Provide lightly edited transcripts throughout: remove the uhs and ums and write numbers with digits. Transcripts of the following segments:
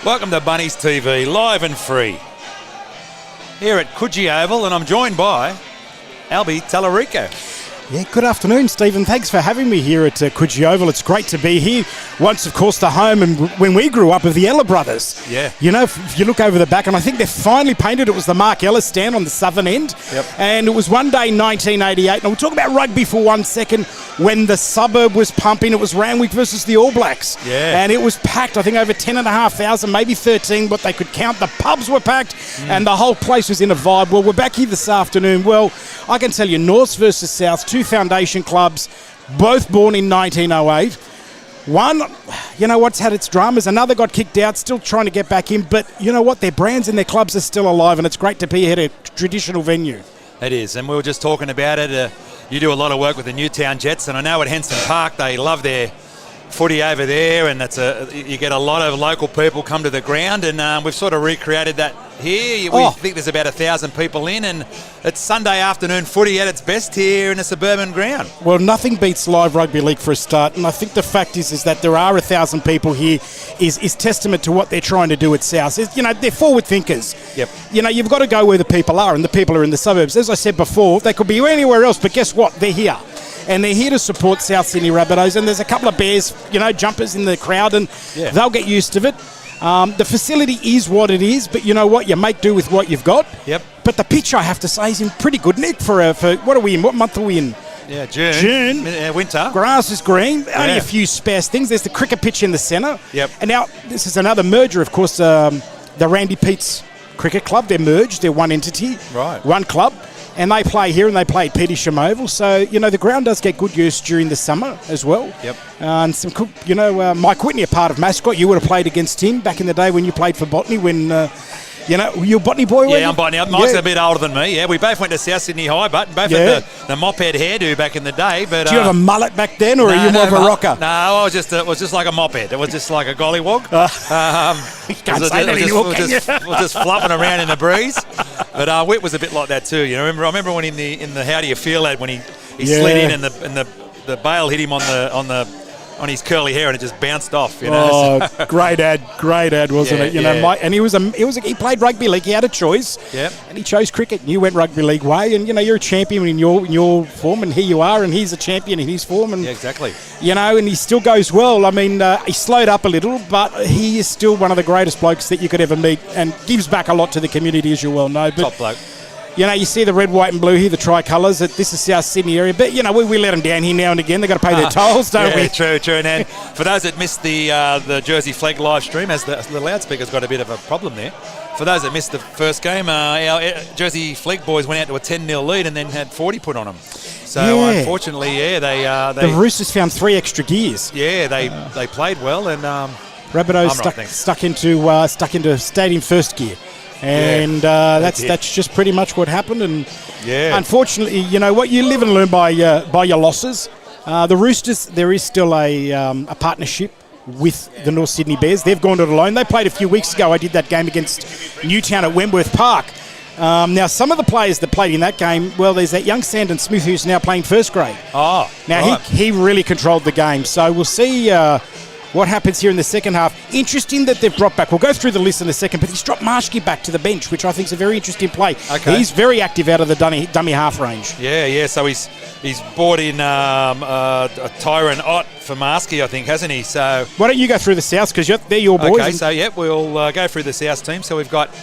Welcome to Bunnies TV, live and free, here at Coogee Oval, and I'm joined by Albie Tallarico. Yeah, good afternoon, Stephen. Thanks for having me here at Coogee Oval. It's great to be here. Once, of course, the home and when we grew up of the Ella brothers. Yeah. You know, if you look over the back, and I think they've finally painted, it was the Mark Ellis stand on the southern end. Yep. And it was one day in 1988. And we'll talk about rugby for 1 second. When the suburb was pumping, it was Randwick versus the All Blacks. Yeah. And it was packed, I think over 10,500, maybe 13, what they could count. The pubs were packed and the whole place was in a vibe. Well, we're back here this afternoon. Well, I can tell you, Norths versus Souths, two foundation clubs, both born in 1908. One, you know what's had its dramas. Another got kicked out, still trying to get back in. But you know what? Their brands and their clubs are still alive, and it's great to be here at a traditional venue. It is, and we were just talking about it. You do a lot of work with the Newtown Jets, and I know at Henson Park they love their footy over there, and you get a lot of local people come to the ground, and we've sort of recreated that here. We think there's about 1,000 people in, and it's Sunday afternoon footy at its best here in a suburban ground. Well, nothing beats live rugby league for a start, and I think the fact is that there are 1,000 people here is testament to what they're trying to do at South. You know, they're forward thinkers. Yep. You know, you've got to go where the people are, and the people are in the suburbs. As I said before, they could be anywhere else, but guess what? They're here. And they're here to support South Sydney Rabbitohs, and there's a couple of Bears, you know, jumpers in the crowd, and they'll get used to it. The facility is what it is, but you know what? You make do with what you've got. Yep. But the pitch, I have to say, is in pretty good nick for what are we in? What month are we in? Yeah, June. Winter. Grass is green. Only a few sparse things. There's the cricket pitch in the centre. Yep. And now this is another merger, of course. The Randy Pete's Cricket Club. They're merged. They're one entity. Right. One club. And they play here and they play at Petersham Oval. So, you know, the ground does get good use during the summer as well. Yep. And some, you know, Mike Whitney, a part of Mascot, you would have played against him back in the day when you played for Botany when, you know, you're a Botany boy, Yeah, I'm Botany. Mike's a bit older than me, yeah. We both went to South Sydney High, but both had the mop-head hairdo back in the day. But do you have a mullet back then, or are you more of a rocker? No, it was just like a mop-head. It was just like a gollywog. You can't say that anymore, can you? We're just flopping around in the breeze. But Whit was a bit like that too. You know, I remember when in the How Do You Feel ad when he slid in and the bail hit him on his curly hair and it just bounced off. You know. Oh, great ad, wasn't it? You know, Mike, and he played rugby league. He had a choice. Yeah. And he chose cricket. And you went rugby league way, and you know you're a champion in your form, and here you are, and he's a champion in his form. And exactly. You know, and he still goes well. I mean, he slowed up a little, but he is still one of the greatest blokes that you could ever meet, and gives back a lot to the community, as you well know. But, top bloke. You know, you see the red, white and blue here, the tricolours. This is South Sydney area. But, you know, we let them down here now and again. They've got to pay their tolls, don't we? Yeah, true. And then for those that missed the Jersey Flag live stream, as the loudspeaker's got a bit of a problem there. For those that missed the first game, our Jersey Flag boys went out to a 10-0 lead and then had 40 put on them. So, unfortunately, they the Roosters found 3 extra gears. Yeah, they played well. And Rabbitohs stuck into stadium first gear. And that's just pretty much what happened. And unfortunately, you know what, you live and learn by your losses. The Roosters, there is still a partnership with the North Sydney Bears. They've gone it alone. They played a few weeks ago. I did that game against Newtown at Wentworth Park. Now, some of the players that played in that game, well, there's that young Sandon Smith who's now playing first grade. Now, he really controlled the game. So we'll see what happens here in the second half. Interesting that they've brought back, we'll go through the list in a second, but he's dropped Marshke back to the bench, which I think is a very interesting play. Okay. He's very active out of the dummy half range. Yeah, so he's brought in Tyron Ott for Marshke, I think, hasn't he? So why don't you go through the Souths, because they're your boys. Okay, so we'll go through the Souths team. So we've got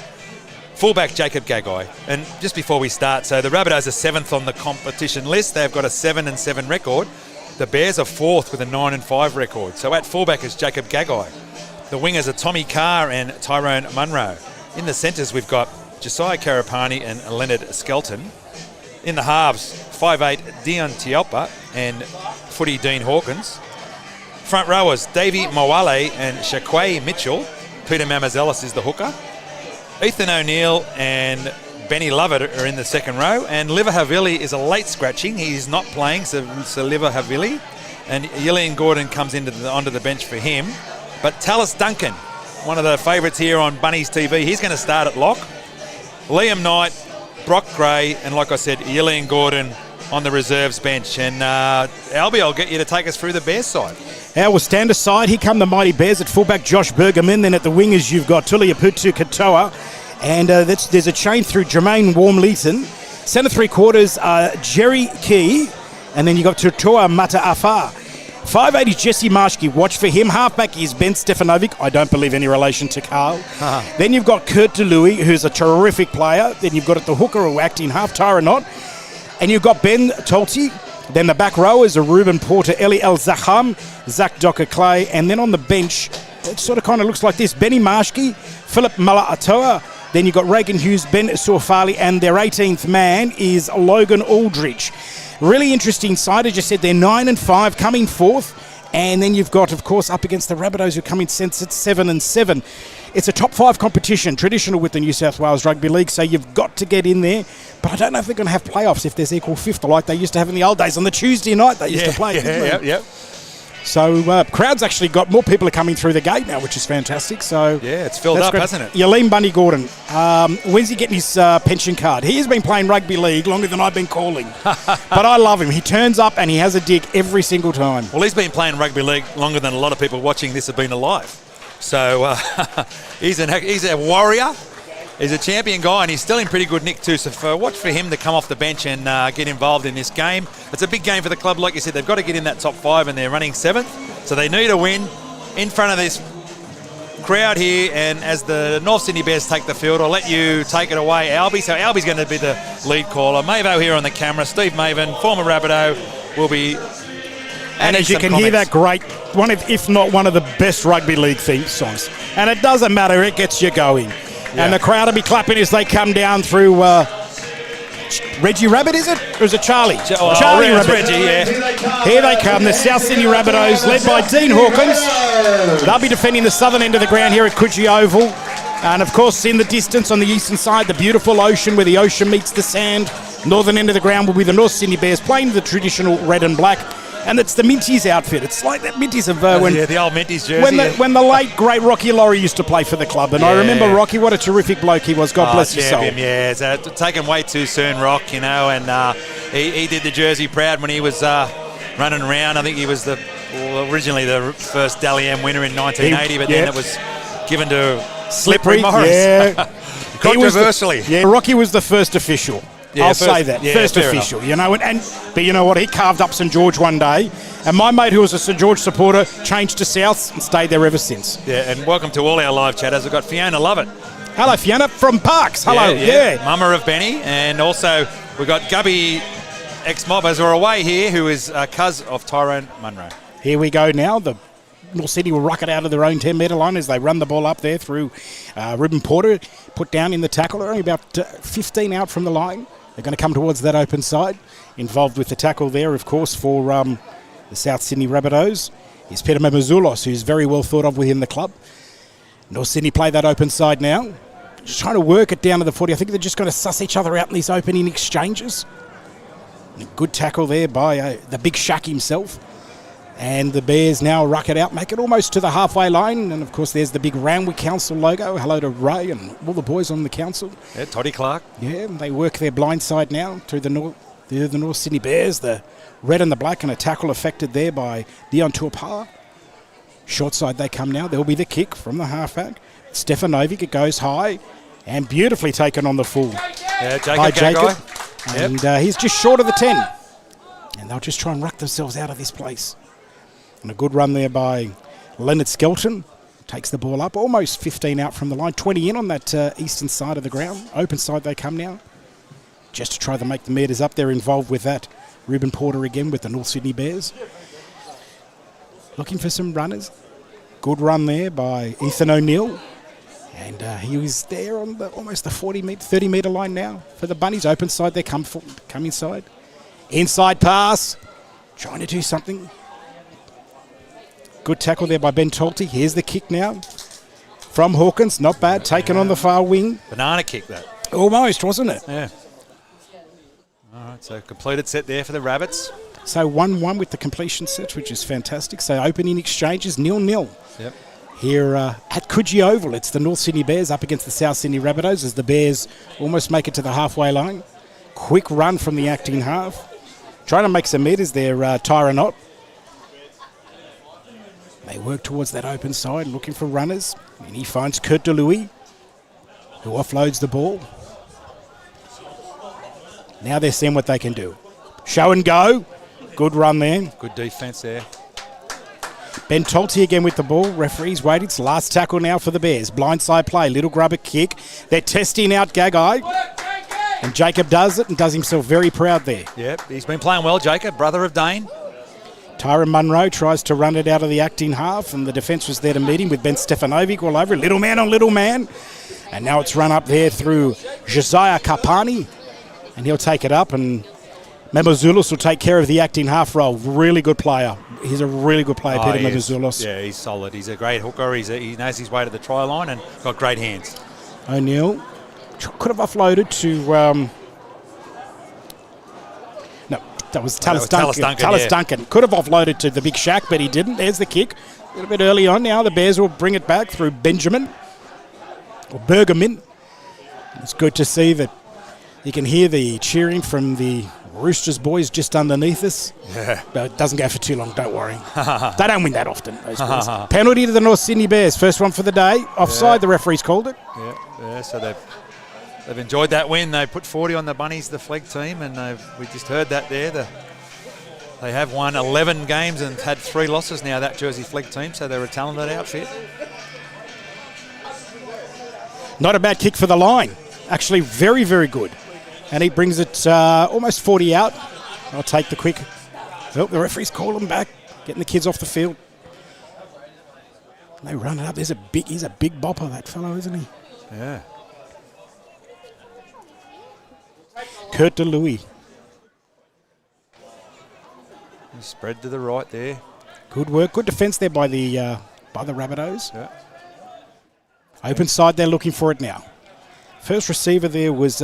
fullback Jacob Gagai. And just before we start, so the Rabbitohs are 7th on the competition list. They've got a 7-7 record. The Bears are 4th with a 9-5 record. So at fullback is Jacob Gagai. The wingers are Tommy Carr and Tyrone Munro. In the centres, we've got Josiah Karapani and Leonard Skelton. In the halves, 5'8", Dion Tialpa and footy Dean Hawkins. Front rowers, Davey Mawale and Shaquay Mitchell. Peter Mamazelis is the hooker. Ethan O'Neill and Benny Lovett are in the second row, and Liver Havili is a late scratching. He's not playing, so Liver Havili. And Gillian Gordon comes onto the bench for him. But Tallis Duncan, one of the favourites here on Bunnies TV, he's going to start at lock. Liam Knight, Brock Gray, and like I said, Gillian Gordon on the reserves bench. And Albie, I'll get you to take us through the Bears side. We'll stand aside. Here come the Mighty Bears at fullback, Josh Bergerman. Then at the wingers, you've got Tuliaputu Katoa. And there's a chain through Jermaine Warmleeton. Centre three quarters, Jerry Key. And then you've got Tutoa Mata'afa. 580 Jesse Marshke, watch for him. Halfback is Ben Stefanovic. I don't believe any relation to Carl. Then you've got Kurt DeLuey, who's a terrific player. Then you've got at the hooker, who acting half Tyranot. And you've got Ben Tolti. Then the back rowers are Ruben Porter, Eli El Zaham, Zach Docker Clay. And then on the bench, it sort of kind of looks like this. Benny Marshke, Philip Mala'atoa. Then you've got Reagan Hughes, Ben Suafali, and their 18th man is Logan Aldridge. Really interesting side. As you said, they're 9-5, coming fourth. And then you've got, of course, up against the Rabbitohs, who come in since at 7-7. It's a top 5 competition, traditional with the New South Wales Rugby League, so you've got to get in there. But I don't know if they're going to have playoffs if there's equal fifth, like they used to have in the old days on the Tuesday night they used to play. Yep. So crowd's actually got more people are coming through the gate now, which is fantastic. So yeah, it's filled up, great. hasn't it? Yaleem Bunny Gordon, when's he getting his pension card? He has been playing rugby league longer than I've been calling. But I love him. He turns up and he has a dig every single time. Well, he's been playing rugby league longer than a lot of people watching this have been alive. So he's a warrior. He's a champion guy, and he's still in pretty good nick too. So watch for him to come off the bench and get involved in this game. It's a big game for the club. Like you said, they've got to get in that top 5, and they're running 7th. So they need a win in front of this crowd here. And as the North Sydney Bears take the field, I'll let you take it away, Albie. So Albie's going to be the lead caller. Mavo here on the camera. Steve Maven, former Rabbitoh, will be. And as you can hear that great, one of, if not one of the best rugby league theme songs. And it doesn't matter, it gets you going. Yeah. And the crowd will be clapping as they come down through Reggie Rabbit, is it? Or is it Charlie? Charlie Rabbit. Reggie, yeah. Here they come, the South Sydney Rabbitohs, led by Dean Hawkins. They'll be defending the southern end of the ground here at Coogee Oval. And, of course, in the distance on the eastern side, the beautiful ocean where the ocean meets the sand. Northern end of the ground will be the North Sydney Bears playing the traditional red and black. And it's the Minties outfit. It's like that Minties of the old Minties jersey. When the late, great Rocky Laurie used to play for the club. And I remember Rocky, what a terrific bloke he was. God bless his soul. Yeah, so taken way too soon, Rock, and he did the jersey proud when he was running around. I think he was originally the first Dally M winner in 1980, but then it was given to Slippery Morris. Yeah. Controversially. Rocky was the first official. Yeah, I'll say that. First official, but you know what? He carved up St George one day, and my mate, who was a St George supporter, changed to South and stayed there ever since. Yeah, and welcome to all our live chatters. We've got Fiona Lovett. Hello, Fiona, from Parks. Hello. Yeah. Mama of Benny, and also we've got Gubby ex-Mobbers who are away here, who is a cuz of Tyrone Munro. Here we go now. The North Sydney will rocket out of their own 10-metre line as they run the ball up there through Ruben Porter, put down in the tackle. They're only about 15 out from the line. They're going to come towards that open side. Involved with the tackle there, of course, for the South Sydney Rabbitohs is Peter Mamazoulos, who's very well thought of within the club. North Sydney play that open side now. Just trying to work it down to the 40. I think they're just going to suss each other out in these opening exchanges. A good tackle there by the big Shaq himself. And the Bears now ruck it out, make it almost to the halfway line. And, of course, there's the big Randwick Council logo. Hello to Ray and all the boys on the council. Yeah, Toddy Clark. Yeah, and they work their blind side now through the North Sydney Bears. The red and the black, and a tackle affected there by Dion Tuapara. Short side they come now. There'll be the kick from the halfback. Stefanovic, it goes high and beautifully taken on the full. Yeah, Jacob. And he's just short of the 10. And they'll just try and ruck themselves out of this place. And a good run there by Leonard Skelton. Takes the ball up, almost 15 out from the line. 20 in on that eastern side of the ground. Open side they come now. Just to try to make the meters up. They're involved with that. Ruben Porter again with the North Sydney Bears. Looking for some runners. Good run there by Ethan O'Neill. And he was there on almost the 30-metre line now for the Bunnies. Open side they come inside. Inside pass. Trying to do something. Good tackle there by Ben Tolti. Here's the kick now from Hawkins. Not bad. Taken on the far wing. Banana kick, that. Almost, wasn't it? Yeah. All right, so completed set there for the Rabbits. So 1-1 with the completion set, which is fantastic. So opening exchanges, 0-0. Yep. Here at Coogee Oval, it's the North Sydney Bears up against the South Sydney Rabbitohs as the Bears almost make it to the halfway line. Quick run from the acting half. Trying to make some meters there, Tyranot. They work towards that open side, looking for runners. And he finds Kurt de Louis, who offloads the ball. Now they're seeing what they can do. Show and go. Good run there. Good defence there. Ben Tolte again with the ball. Referee's waiting. It's last tackle now for the Bears. Blindside play. Little grubber kick. They're testing out Gagai. And Jacob does it and does himself very proud there. Yep, he's been playing well, Jacob, brother of Dane. Tyron Munro tries to run it out of the acting half, and the defence was there to meet him with Ben Stefanovic all over it. Little man on little man. And now it's run up there through Josiah Kapani. And he'll take it up, and Mamazoulos will take care of the acting half role. Really good player. He's a really good player, Peter Mamazoulos. Yeah, he's solid. He's a great hooker. He knows his way to the try line and got great hands. O'Neill could have offloaded to... That was Tallis Duncan. Tallis Duncan could have offloaded to the big Shack, but he didn't. There's the kick. A little bit early on now. The Bears will bring it back through Benjamin or Bergamin. It's good to see that you can hear the cheering from the Roosters boys just underneath us. Yeah. But it doesn't go for too long, don't worry. They don't win that often, those boys. Penalty to the North Sydney Bears. First one for the day. Offside, the referee's called it. Yeah, so they've enjoyed that win. They put 40 on the Bunnies, the flag team, and we just heard that there. They have won 11 games and had 3 losses now, that Jersey flag team, so they're a talented outfit. Not a bad kick for the line. Actually, very, very good. And he brings it almost 40 out. I'll take the quick. Oh, the referee's calling back, getting the kids off the field. They run it up. He's a big bopper, that fellow, isn't he? Yeah. Kurt de Louis. Spread to the right there. Good work. Good defence there by the Rabbitohs. Yeah. Open side, they're looking for it now. First receiver there was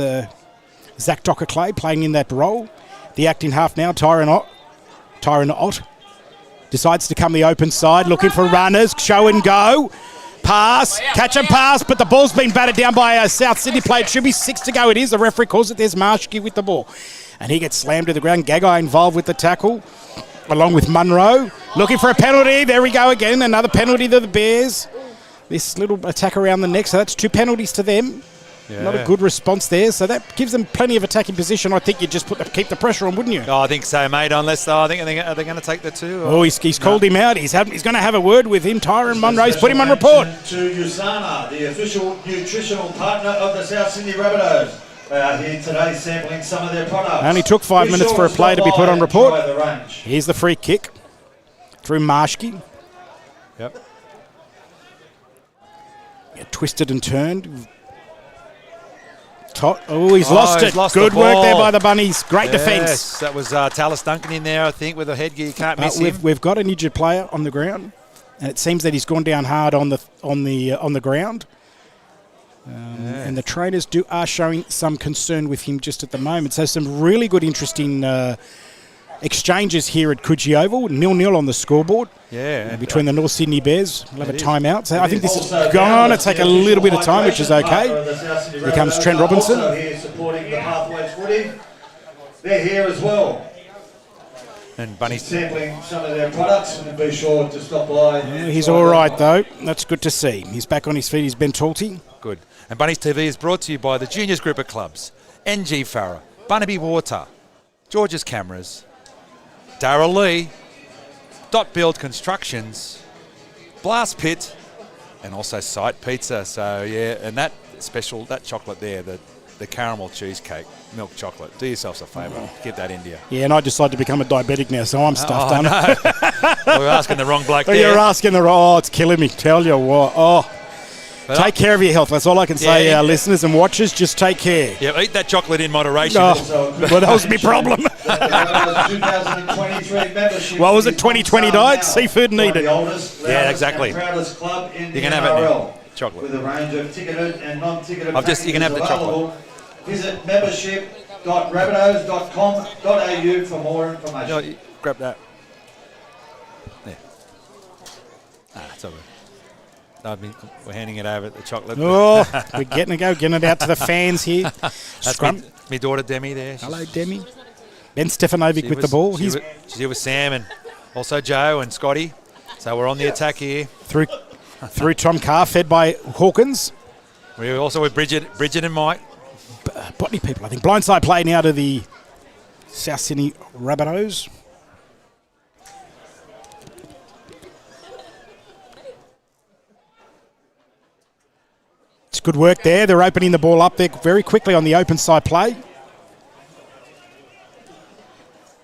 Zach Docker-Clay playing in that role. The acting half now, Tyron Ott decides to come the open side, looking for runners. Show and go. Pass, catch and pass, but the ball's been batted down by a South Sydney player. It should be 6 to go. It is. The referee calls it. There's Marshke with the ball. And he gets slammed to the ground. Gagai involved with the tackle, along with Munro. Looking for a penalty. There we go again. Another penalty to the Bears. This little attack around the neck. So that's 2 penalties to them. Yeah. Not a good response there. So that gives them plenty of attacking position. I think you'd just keep the pressure on, wouldn't you? Oh, I think so, mate. Unless are they going to take the 2? Oh, he's called him out. He's going to have a word with him. Tyron Munro's put him on report. To Usana, the official nutritional partner of the South Sydney Rabbitohs. They are here today sampling some of their products. Only took 5 minutes for a play to be put on report. Here's the free kick through Marshke. Yep. Yeah, twisted and turned. He's lost it. Good work there by the Bunnies. Great defence. That was Tallis Duncan in there, I think, with a headgear. You can't miss him. We've got an injured player on the ground, and it seems that he's gone down hard on the ground. And the trainers are showing some concern with him just at the moment. So some really good, interesting exchanges here at Coogee Oval. 0-0 on the scoreboard. Yeah. Between the North Sydney Bears. We'll have a timeout. So I think this is going to take a little bit of time, which is okay. Here comes Trent Robinson. Also here supporting the Pathways footy. They're here as well. And Bunnies sampling some of their products, and be sure to stop by. He's all right, though. That's good to see. He's back on his feet. He's Ben Tolte. Good. And Bunnies TV is brought to you by the Juniors Group of Clubs, NG Farah, Bunnaby Water, George's Cameras, Darrell Lee, Dot Build Constructions, Blast Pit, and also Sight Pizza. So, yeah, and that chocolate there, the caramel cheesecake, milk chocolate. Do yourselves a favour. Get that in you. Yeah, and I decided to become a diabetic now, so I'm stuffed. No. We're asking the wrong bloke there. You're asking the wrong... Oh, it's killing me. Tell you what. Oh. Take care of your health. That's all I can say, our listeners and watchers. Just take care. Yeah, eat that chocolate in moderation. Oh, well, that was my problem. What was it, 2020 diet? Seafood needed. Yeah, exactly. You can have it now. Chocolate. With a range of ticketed and non-ticketed you can have the chocolate. Visit membership.rabbitohs.com.au for more information. No, grab that. There. It's over. We're handing it over, the chocolate. Oh, we're getting it out to the fans here. That's my daughter Demi there. Hello, Demi. Ben Stefanovic with the ball. She's here with Sam and also Joe and Scotty. So we're on the attack here. Through Tom Carr, fed by Hawkins. We're also with Bridget and Mike. Botany people, I think. Blindside play now to the South Sydney Rabbitohs. It's good work there. They're opening the ball up there very quickly on the open side play.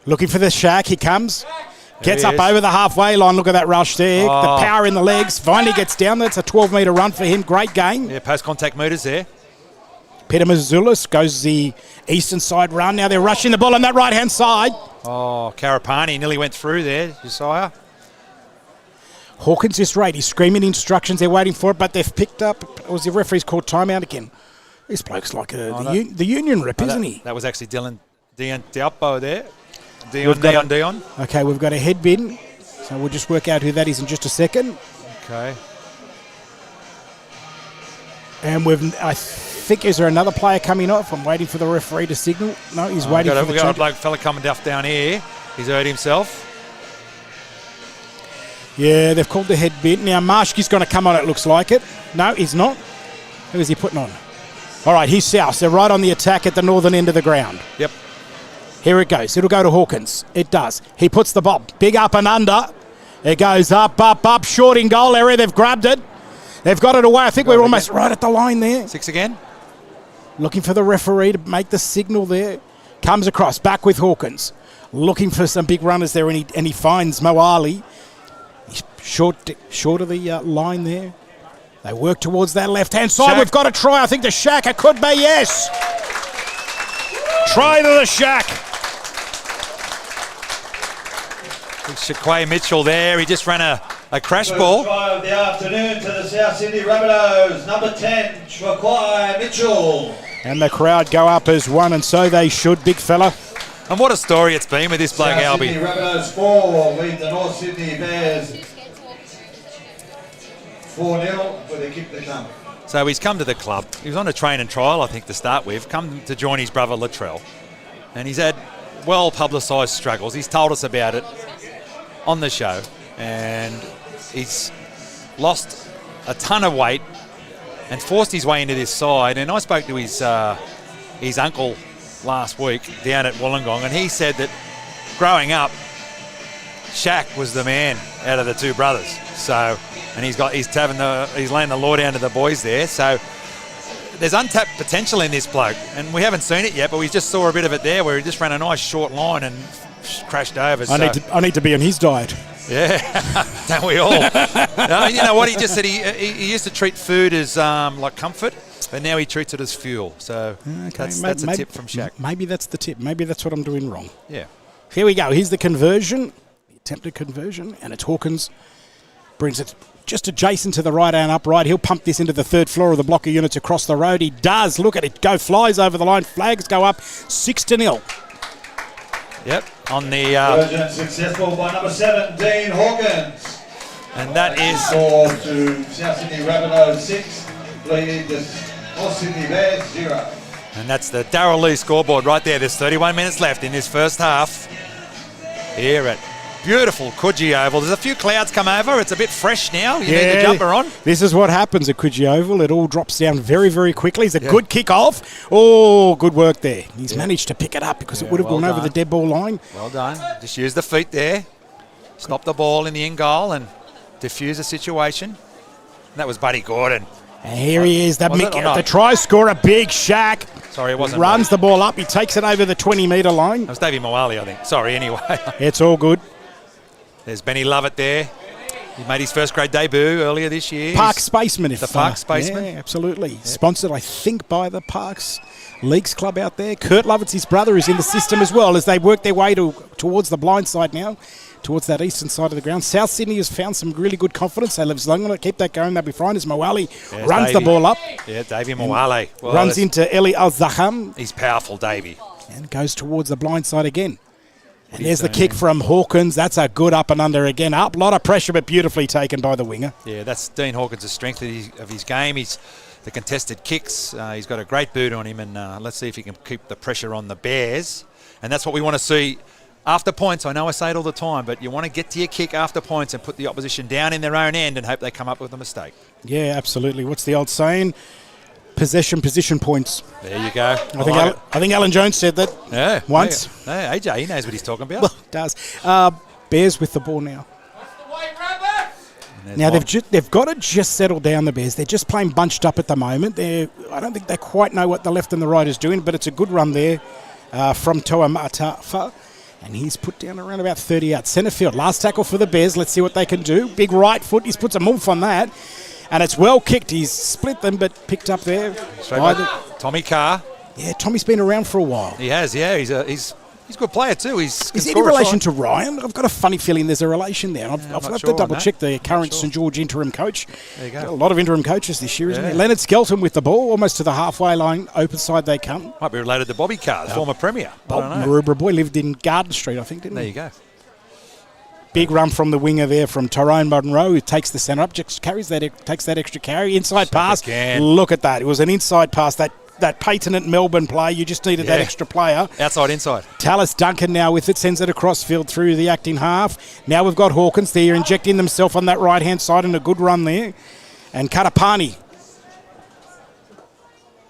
Looking for the Shack. He comes. Gets up over the halfway line. Look at that rush there. Oh. The power in the legs. Finally gets down. That's a 12-metre run for him. Great game. Yeah, post-contact meters there. Peter Mazulis goes the eastern side run. Now they're rushing the ball on that right-hand side. Oh, Karapani nearly went through there, Josiah. Hawkins is right. He's screaming instructions. They're waiting for it, but they've picked up. Was the referee's called timeout again? This bloke's like the union rep, isn't he? That was actually Dion Diapo there. Dion. Okay, we've got a head bin. So we'll just work out who that is in just a second. Okay. And I think, is there another player coming off? I'm waiting for the referee to signal. No, he's waiting for the We've got a bloke fella coming down here. He's hurt himself. Yeah, they've called the head bit. Now, Marshke's going to come on, it looks like it. No, he's not. Who is he putting on? All right, he's South. They're right on the attack at the northern end of the ground. Yep. Here it goes. It'll go to Hawkins. It does. He puts the ball. Big up and under. It goes up. Short in goal area. They've grabbed it. They've got it away. I think we're almost right at the line there. 6 again. Looking for the referee to make the signal there. Comes across. Back with Hawkins. Looking for some big runners there, and he finds Moali. He's short of the line there. They work towards that left-hand side. Shack. We've got a try. I think the Shack. It could be, yes. Try to the Shack. Shaquay Mitchell there. He just ran a crash ball. Try of the afternoon to the South Sydney Rabbitohs. Number 10, Shaquay Mitchell. And the crowd go up as one, and so they should, big fella. And what a story it's been with this bloke, South Albie. Sydney Rabbitohs 4 lead the North Sydney Bears 4-0 with a kick to come. So he's come to the club. He was on a train and trial, I think, to start with. Come to join his brother Latrell. And he's had well-publicised struggles. He's told us about it on the show. And he's lost a ton of weight and forced his way into this side. And I spoke to his uncle last week down at Wollongong, and he said that growing up, Shaq was the man out of the two brothers. So, and he's laying the law down to the boys there. So there's untapped potential in this bloke, and we haven't seen it yet, but we just saw a bit of it there where he just ran a nice short line and crashed over. I need to be on his diet. Yeah, don't we all? You know what? He just said he used to treat food as like comfort, but now he treats it as fuel. So that's a tip from Shaq. Maybe that's the tip. Maybe that's what I'm doing wrong. Yeah. Here we go. Here's the conversion, the attempted conversion, and it's Hawkins. Brings it just adjacent to the right and upright. He'll pump this into the third floor of the block of units across the road. He does. Look at it go. Flies over the line. Flags go up 6-0. Yep. On the conversion successful by number 7, Dean Hawkins. And that is score to South Sydney Rabbitohs 6, lead the North Sydney Bears 0. And that's the Darryl Lee scoreboard right there. There's 31 minutes left in this first half. Here at beautiful Coogee Oval. There's a few clouds come over. It's a bit fresh now. You need the jumper on. This is what happens at Coogee Oval. It all drops down very, very quickly. It's a good kick-off. Oh, good work there. He's managed to pick it up because it would have gone over the dead ball line. Well done. Just use the feet there. Stop the ball in the end goal and diffuse the situation. And that was Buddy Gordon. And here he is, the try scorer, big Shack. Sorry, it wasn't. Runs the ball up. He takes it over the 20-metre line. That was Davey Moali, I think. Sorry, anyway. It's all good. There's Benny Lovett there. He made his first grade debut earlier this year. Park Spaceman. Park Spaceman. Yeah, absolutely. Yep. Sponsored, I think, by the Parks Leagues Club out there. Kurt Lovett's his brother is in the system as well as they work their way towards the blind side now, towards that eastern side of the ground. South Sydney has found some really good confidence. They live long on it. Keep that going. They'll be fine as Moali runs the ball up. Yeah, Davey Moali. Well, runs into Eli Al-Zaham. He's powerful, Davey. And goes towards the blind side again. And there's the kick from Hawkins. That's a good up and under again. Up, a lot of pressure, but beautifully taken by the winger. Yeah, that's Dean Hawkins' strength of his game. He's the contested kicks. He's got a great boot on him, and let's see if he can keep the pressure on the Bears. And that's what we want to see after points, I know I say it all the time, but you want to get to your kick after points and put the opposition down in their own end and hope they come up with a mistake. Yeah, absolutely. What's the old saying? Position points. There you go. I think Alan Jones said that once. Yeah, AJ, he knows what he's talking about. Well, he does. Bears with the ball now. Now, they've got to just settle down, the Bears. They're just playing bunched up at the moment. I don't think they quite know what the left and the right is doing, but it's a good run there from Toa Matafa. And he's put down around about 30 out centre field. Last tackle for the Bears. Let's see what they can do. Big right foot. He's put some oomph on that. And it's well kicked. He's split them, but picked up there. Tommy Carr. Yeah, Tommy's been around for a while. He has, yeah. He's a good player too. Is he in relation to Ryan? I've got a funny feeling there's a relation there. I'll have to double-check the current St George interim coach. There you go. Got a lot of interim coaches this year, isn't there? Leonard Skelton with the ball, almost to the halfway line. Open side they come. Might be related to Bobby Carr, the former premier. Bob Maroubra boy lived in Garden Street, I think, didn't he? There you go. Big run from the winger there from Tyrone Monroe, who takes the centre up, just takes that extra carry. Inside pass. Again. Look at that. It was an inside pass. That patent Melbourne play, you just needed that extra player. Outside, inside. Tallis Duncan now with it, sends it across field through the acting half. Now we've got Hawkins there injecting themselves on that right-hand side, and a good run there. And Katapani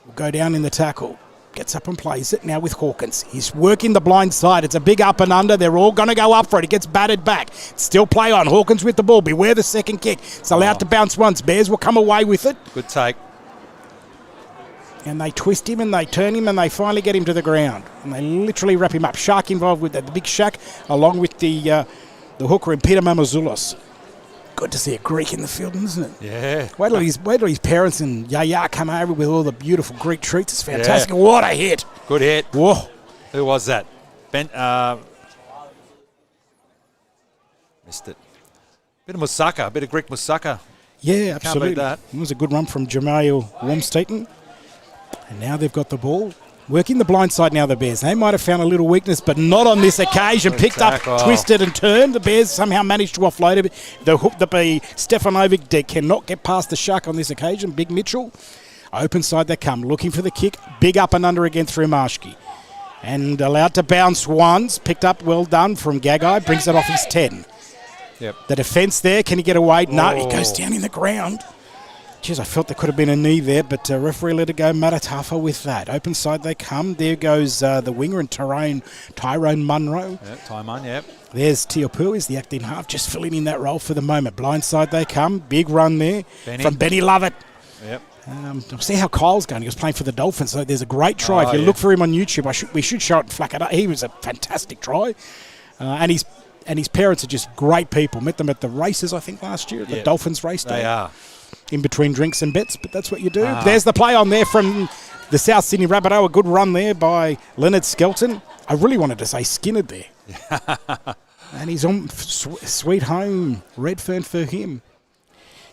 will go down in the tackle. Gets up and plays it now with Hawkins. He's working the blind side. It's a big up and under. They're all going to go up for it. It gets batted back. Still play on. Hawkins with the ball. Beware the second kick. It's allowed to bounce once. Bears will come away with it. Good take. And they twist him and they turn him and they finally get him to the ground. And they literally wrap him up. Shark involved with that. The big Shaq along with the hooker and Peter Mamazoulas. Good to see a Greek in the field, isn't it? Yeah. Wait till his parents and Yaya come over with all the beautiful Greek treats. It's fantastic. Yeah. What a hit. Good hit. Whoa. Who was that? Missed it. Bit of moussaka, a bit of Greek moussaka. Yeah, absolutely. Can't beat that. It was a good run from Jamail Wormstetten. And now they've got the ball. Working the blind side now, the Bears. They might have found a little weakness, but not on this occasion. Picked up, twisted and turned. The Bears somehow managed to offload it. The hook that be Stefanovic, they cannot get past the Shark on this occasion. Big Mitchell. Open side they come, looking for the kick. Big up and under again through Marshke. And allowed to bounce once. Picked up, well done from Gagai. Brings it off his 10. Yep. The defence there, can he get away? No, he goes down in the ground. Jeez, I felt there could have been a knee there, but referee let it go. Matatafa with that. Open side they come. There goes the winger and Tyrone Munro. Yep, Tyrone, yep. There's Teopu, is the acting half, just filling in that role for the moment. Blind side they come. Big run there from Benny Lovett. Yep. See how Kyle's going. He was playing for the Dolphins, so there's a great try. If you look for him on YouTube, we should show it and flack it up. He was a fantastic try. And his parents are just great people. Met them at the races, I think, last year, at the Dolphins race day. They are. In between drinks and bets, but that's what you do. There's the play on there from the South Sydney Rabbitohs. A good run there by Leonard Skelton. I really wanted to say Skinner there. And he's on sweet home Redfern for him.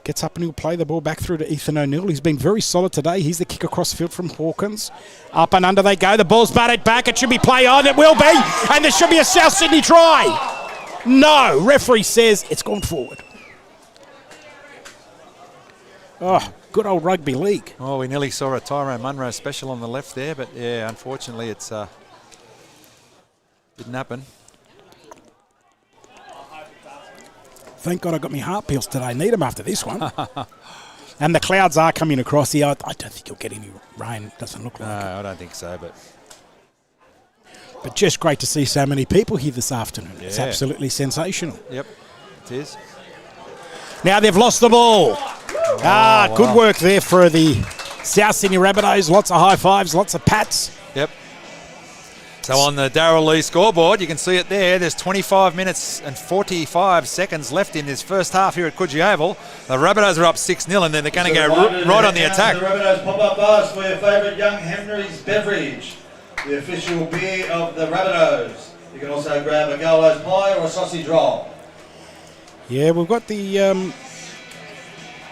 Gets up and he'll play the ball back through to Ethan O'Neill. He's been very solid today. He's the kick across field from Hawkins. Up and under they go. The ball's batted back. It should be play on. It will be. And there should be a South Sydney try. No. Referee says it's gone forward. Oh, good old rugby league. Oh, we nearly saw a Tyrone Munro special on the left there, but yeah, unfortunately it's didn't happen. Thank God I got my heart pills today. Need them after this one. And the clouds are coming across here. I don't think you'll get any rain. Doesn't look like it. No, I don't think so, but just great to see so many people here this afternoon. Yeah. It's absolutely sensational. Yep, it is. Now they've lost the ball. Wow. Good work there for the South Sydney Rabbitohs. Lots of high fives, lots of pats. Yep. So on the Darryl Lee scoreboard, you can see it there. There's 25 minutes and 45 seconds left in this first half here at Coogee Oval. The Rabbitohs are up 6-0, and then they're going to go right on the attack. The Rabbitohs pop-up bars for your favourite Young Henry's beverage, the official beer of the Rabbitohs. You can also grab a Gallows pie or a sausage roll. Yeah, we've got the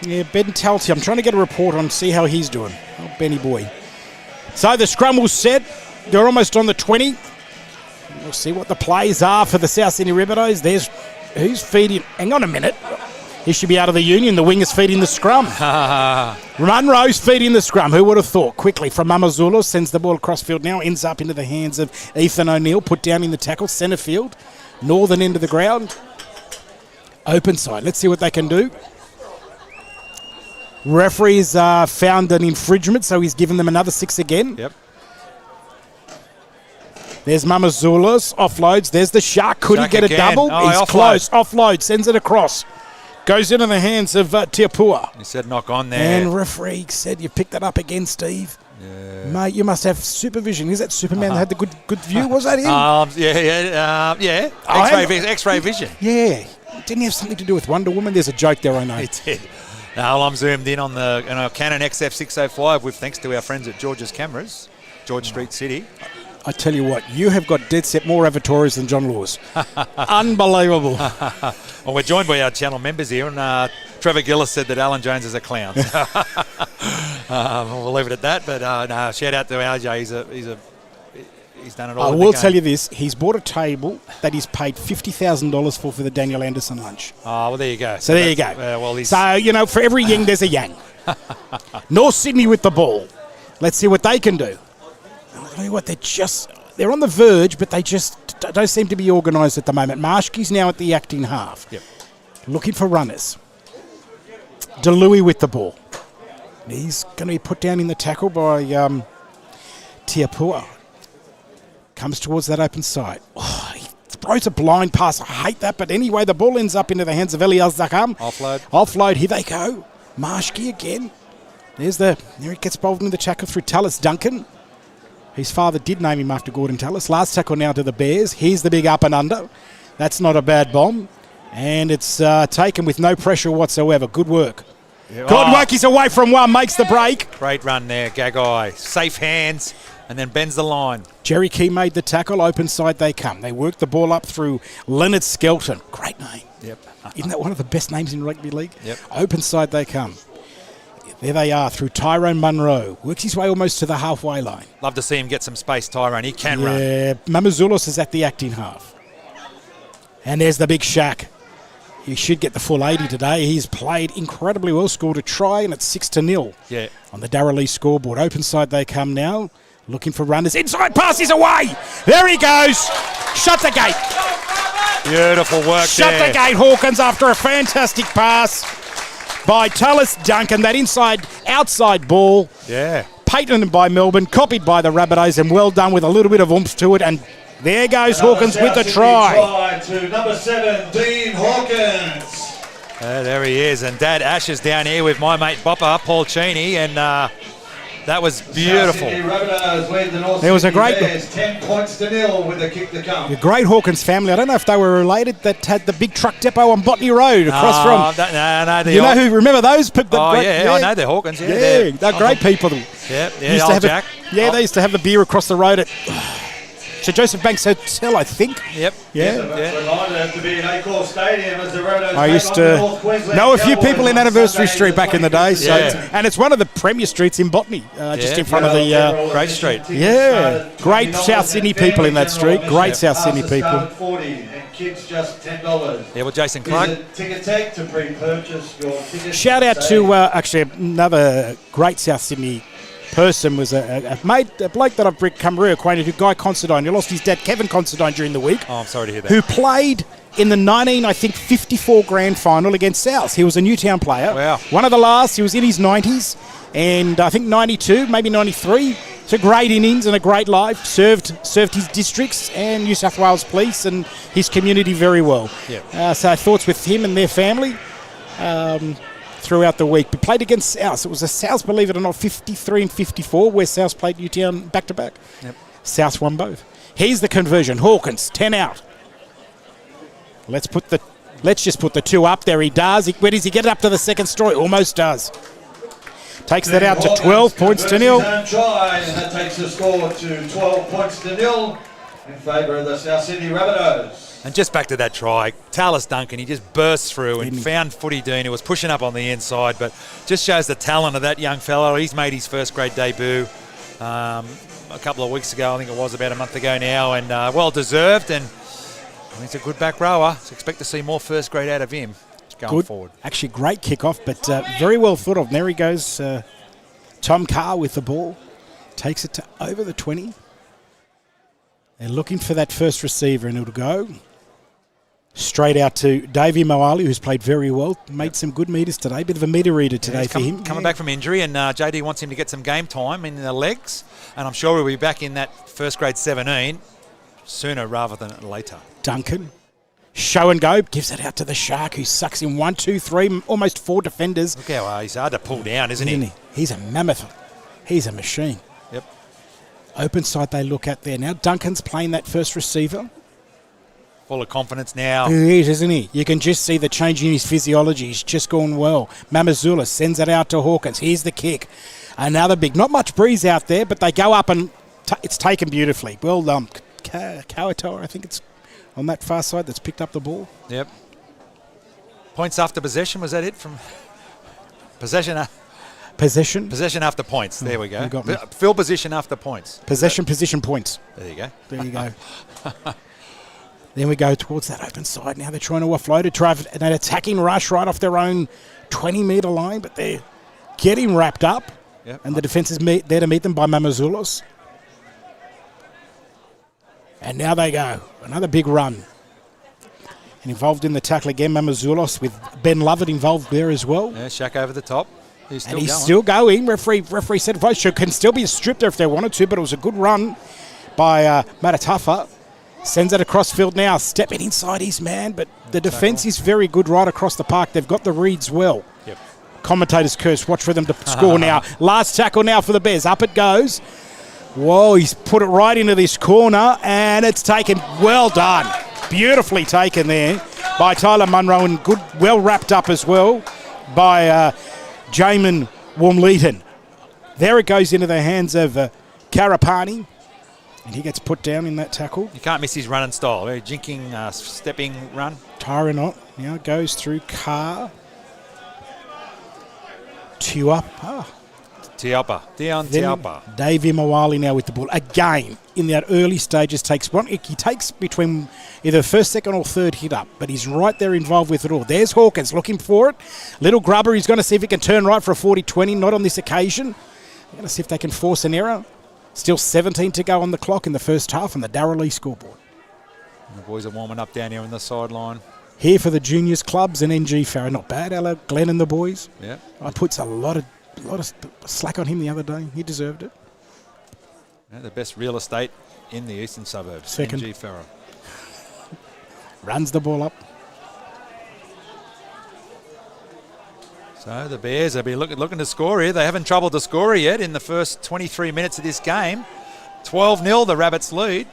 Ben Talty. I'm trying to get a report on, see how he's doing. Oh, Benny boy. So the scrum was set. They're almost on the 20. We'll see what the plays are for the South Sydney Rabbitohs. There's who's feeding. Hang on a minute. He should be out of the union. The wingers feeding the scrum. Munro's feeding the scrum. Who would have thought? Quickly from Mamazulo, sends the ball across field now, ends up into the hands of Ethan O'Neill, put down in the tackle, centre field, northern end of the ground. Open side. Let's see what they can do. Referees found an infringement, so he's given them another 6 again. Yep. There's Mamazulos, offloads. There's the Shark. Could he get a double? He's close. Offload, sends it across. Goes into the hands of Tiapua. He said knock on there. And referee said, you picked that up again, Steve. Yeah. Mate, you must have supervision. Is that Superman that had the good view? Was that him? Yeah. X-ray vision. Yeah. Didn't he have something to do with Wonder Woman? There's a joke there, I know. It did. Now I'm zoomed in on the Canon XF605 with thanks to our friends at George's Cameras, George Street City. I tell you what, you have got dead set more Rabbitohs than John Laws. Unbelievable. Well, we're joined by our channel members here, and Trevor Gillis said that Alan Jones is a clown. We'll leave it at that, but no, shout out to RJ. He's done it all. I will tell you this, he's bought a table that he's paid $50,000 for the Daniel Anderson lunch. Oh, well, there you go. So there you go. So, for every yin, there's a yang. North Sydney with the ball. Let's see what they can do. I'll tell you what, they're on the verge, but they just don't seem to be organised at the moment. Marshke's now at the acting half. Yep. Looking for runners. DeLuey with the ball. He's going to be put down in the tackle by Tiapua. Comes towards that open side. Oh, he throws a blind pass. I hate that, but anyway, the ball ends up into the hands of Elias Zakam. Offload, here they go. Marshke again. There he gets bowled in the tackle through Tallis Duncan. His father did name him after Gordon Tallis. Last tackle now to the Bears. Here's the big up and under. That's not a bad bomb. And it's taken with no pressure whatsoever. Good work. Yeah. Good work. He's away from one. Makes the break. Great run there, Gagai. Safe hands. And then bends the line. Jerry Key made the tackle. Open side they come. They work the ball up through Leonard Skelton. Great name. Yep. Isn't that one of the best names in rugby league? Yep. Open side they come. There they are through Tyrone Munro. Works his way almost to the halfway line. Love to see him get some space, Tyrone. He can run. Yeah, Mamazulos is at the acting half. And there's the big Shack. He should get the full 80 today. He's played incredibly well. Scored a try, and it's 6-0. Yeah. On the Darrell Lee scoreboard. Open side they come now. Looking for runners. Inside pass is away. There he goes. Shut the gate. Beautiful work Shut the gate, Hawkins, after a fantastic pass by Tallis Duncan. That outside ball. Yeah. Patented by Melbourne, copied by the Rabbitohs, and well done with a little bit of oomph to it. And there goes Hawkins with the try. To number 7, Dean Hawkins. There he is. And Dad Ash is down here with my mate Bopper, Paul Cheney, and that was beautiful. There was a great 10-0 with a kick to come. The great Hawkins family. I don't know if they were related. That had the big truck depot on Botany Road across from. No, who remember those? I know they're Hawkins. Yeah, they're great people. Yeah, Jack. They used to have the beer across the road at Sir Joseph Banks Hotel, I think. Yep. I used to know a few people in Anniversary Street back in the day. So and it's one of the premier streets in Botany, just in front of the Great Street. Yeah, great South Sydney people in that street. Great South Sydney people. Kids just $10. Yeah, well, Jason Clark. Ticket take to pre-purchase your ticket. Shout out to actually another great South Sydney person was a bloke that I've become very acquainted with, Guy Considine. He lost his dad, Kevin Considine, during the week. Oh, I'm sorry to hear that. Who played in the 54 grand final against South. He was a Newtown player. Wow. One of the last. He was in his 90s. And I think 92, maybe 93. It's a great innings and a great life. Served his districts and New South Wales Police and his community very well. Yeah. So thoughts with him and their family. Throughout the week. We played against South. It was a South, believe it or not, 53 and 54, where South played Newtown back-to-back. Yep. South won both. Here's the conversion. Hawkins, 10 out. Let's just put the 2 up there. He does. Where does he get it up to the second story? Almost does. Takes that out to 12 points to 0. And that takes the score to 12 points to 0 in favour of the South Sydney Rabbitohs. And just back to that try, Tallis Duncan, he just burst through and found Footy Dean, who was pushing up on the inside, but just shows the talent of that young fellow. He's made his first grade debut a couple of weeks ago, I think it was about a month ago now, and well deserved, and he's a good back rower, so expect to see more first grade out of him. going forward. Actually, great kickoff, but very well thought of. And there he goes, Tom Carr with the ball. Takes it to over the 20. They're looking for that first receiver, and it'll go straight out to Davey Moali, who's played very well. Made some good meters today. Bit of a meter reader today for him. Coming back from injury, and JD wants him to get some game time in the legs. And I'm sure he'll be back in that first grade 17 sooner rather than later. Duncan, show and go, gives it out to the Shark, who sucks in 1, 2, 3, almost 4 defenders. Look how he's hard to pull down, isn't he? He's a mammoth. He's a machine. Yep. Open side they look at there now. Duncan's playing that first receiver. Full of confidence now. He is, isn't he? You can just see the change in his physiology. He's just gone well. Mamazula sends it out to Hawkins. Here's the kick. Another big, not much breeze out there, but they go up and it's taken beautifully. Well, Kawatoa, I think it's on that far side that's picked up the ball. Yep. Points after possession, was that it? From possession after points. There we go. Field position after points. Position points. There you go. There you go. Then we go towards that open side. Now they're trying to offload it, drive an attacking rush right off their own 20-metre line, but they're getting wrapped up. Yep. And the defence is there to meet them by Mamazulos. And now they go. Another big run. And involved in the tackle again, Mamazulos, with Ben Lovett involved there as well. Yeah, Shaq over the top. He's still going. Referee said Voice can still be stripped there if they wanted to, but it was a good run by Matatafa. Sends it across field now, stepping inside his man, but the defence is very good right across the park. They've got the reads well. Yep. Commentators curse, watch for them to score now. Last tackle now for the Bears. Up it goes. Whoa, he's put it right into this corner, and it's taken. Well done. Beautifully taken there by Tyler Munro, and good, well wrapped up as well by Jamin Wormleton. There it goes into the hands of Karapani. And he gets put down in that tackle. You can't miss his running style. Very jinking, stepping run. Tyranot now goes through Carr. Tiapa. Davey Moali now with the ball. Again, in that early stages, he takes between either first, second or third hit up, but he's right there involved with it all. There's Hawkins looking for it. Little grubber, he's going to see if he can turn right for a 40-20. Not on this occasion. They're going to see if they can force an error. Still 17 to go on the clock in the first half on the Darrell Lee scoreboard. And the boys are warming up down here on the sideline. Here for the juniors clubs and NG Farrow. Not bad, Ella, Glenn and the boys. Yeah. I put a lot of slack on him the other day. He deserved it. Yeah, the best real estate in the eastern suburbs. Second. NG Farrow. Runs the ball up. So the Bears have been looking to score here. They haven't troubled to score yet in the first 23 minutes of this game. 12-0, the Rabbits lead.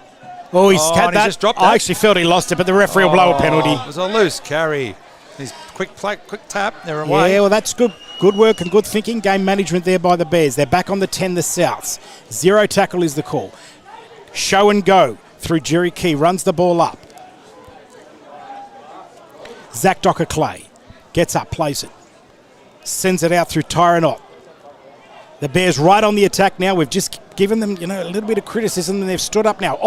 Oh, he's had that. Just dropped that. I actually felt he lost it, but the referee will blow a penalty. It was a loose carry. His quick tap, they're away. Yeah, well, that's good. Good work and good thinking. Game management there by the Bears. They're back on the 10, the Souths. 0 tackle is the call. Show and go through Jerry Key. Runs the ball up. Zach Docker-Clay gets up, plays it. Sends it out through Tyranot. The Bears right on the attack now. We've just given them, a little bit of criticism, and they've stood up now.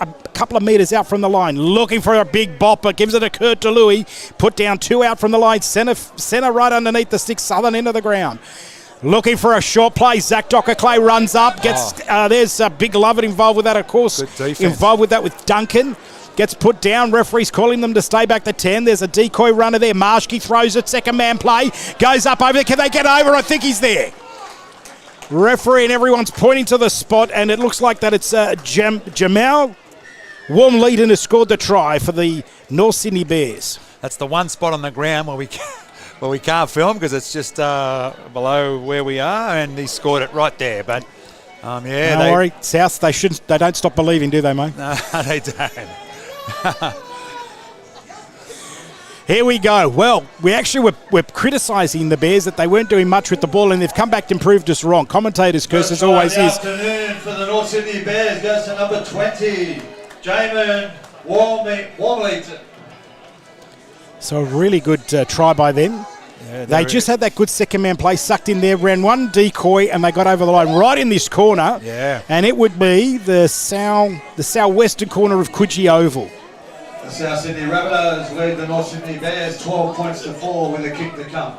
A couple of metres out from the line, looking for a big bopper. Gives it to Kurt DeLuey. Put down 2 out from the line. Centre right underneath the stick, southern end of the ground. Looking for a short play. Zach Docker-Clay runs up. There's Big Lovett involved with that, of course. Involved with that with Duncan. Gets put down. Referee's calling them to stay back to 10. There's a decoy runner there. Marshke throws it. Second man play. Goes up over there. Can they get over? I think he's there. Referee and everyone's pointing to the spot, and it looks like that it's Jamal Wormleton has scored the try for the North Sydney Bears. That's the one spot on the ground where we can't film because it's just below where we are, and he scored it right there. But don't worry, South. They don't stop believing, do they, mate? No, they don't. Here we go. Well, we're criticising the Bears that they weren't doing much with the ball, and they've come back and proved us wrong. Commentators curse as always is. Afternoon for the North Sydney Bears goes to number 20, Jamin Wormleton. So a really good try by them. Yeah, they just had that good second man play, sucked in there, ran one decoy, and they got over the line right in this corner. Yeah. And it would be the southwestern corner of Coogee Oval. The South Sydney Rabbitohs lead the North Sydney Bears 12 points to 4 with a kick to come.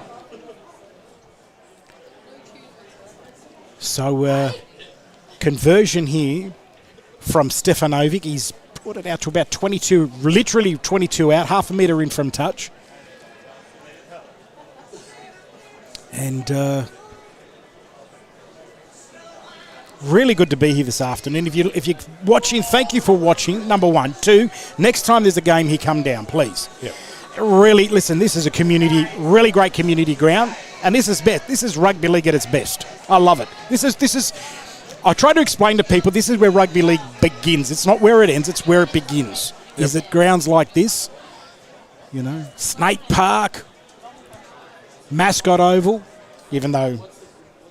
So, conversion here from Stefanovic. He's put it out to about 22, literally 22 out, half a metre in from touch. And really good to be here this afternoon. If you're watching, thank you for watching, number one. Two, next time there's a game here, come down, please. Yep. Really, listen, this is a community, really great community ground, and this is best. This is rugby league at its best. I love it. This is. I try to explain to people this is where rugby league begins. It's not where it ends, it's where it begins. Yep. Is it grounds like this? You know, Snake Park, Mascot Oval, even though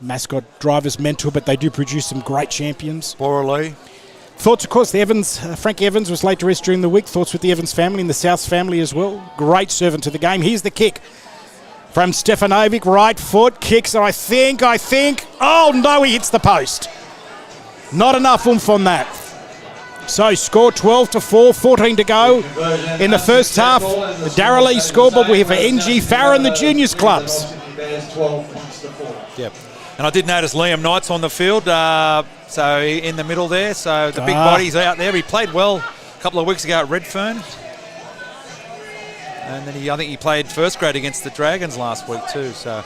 Mascot Driver's mentor, but they do produce some great champions. Borreley. Thoughts, of course, the Evans, Frankie Evans was late to rest during the week. Thoughts with the Evans family and the South family as well. Great servant to the game. Here's the kick from Stefanovic. Right foot, kicks, I think. Oh, no, he hits the post. Not enough oomph on that. So score 12 to 4, 14 to go in the first half. The Darrell Lee scoreboard we're here for NG Farron, the juniors clubs. Yep. And I did notice Liam Knight's on the field, so in the middle there. So the big body's out there. He played well a couple of weeks ago at Redfern. And then I think he played first grade against the Dragons last week too. So.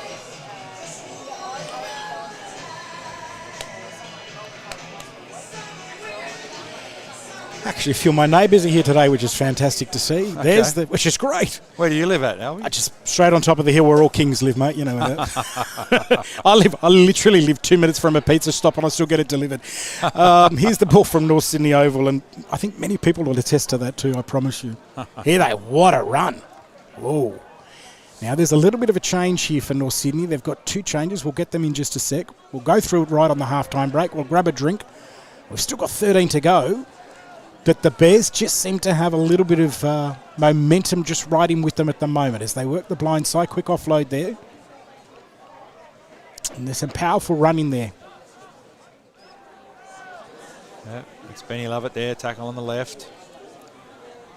Actually, a few of my neighbours are here today, which is fantastic to see. Okay. Which is great. Where do you live at, Albie? Just straight on top of the hill where all kings live, mate. You know that. I literally live 2 minutes from a pizza stop, and I still get it delivered. Here's the ball from North Sydney Oval, and I think many people will attest to that too. I promise you. What a run! Whoa. Now there's a little bit of a change here for North Sydney. They've got two changes. We'll get them in just a sec. We'll go through it right on the halftime break. We'll grab a drink. We've still got 13 to go. But the Bears just seem to have a little bit of momentum just riding with them at the moment as they work the blind side. Quick offload there. And there's some powerful running there. Yeah, it's Benny Lovett there, tackle on the left.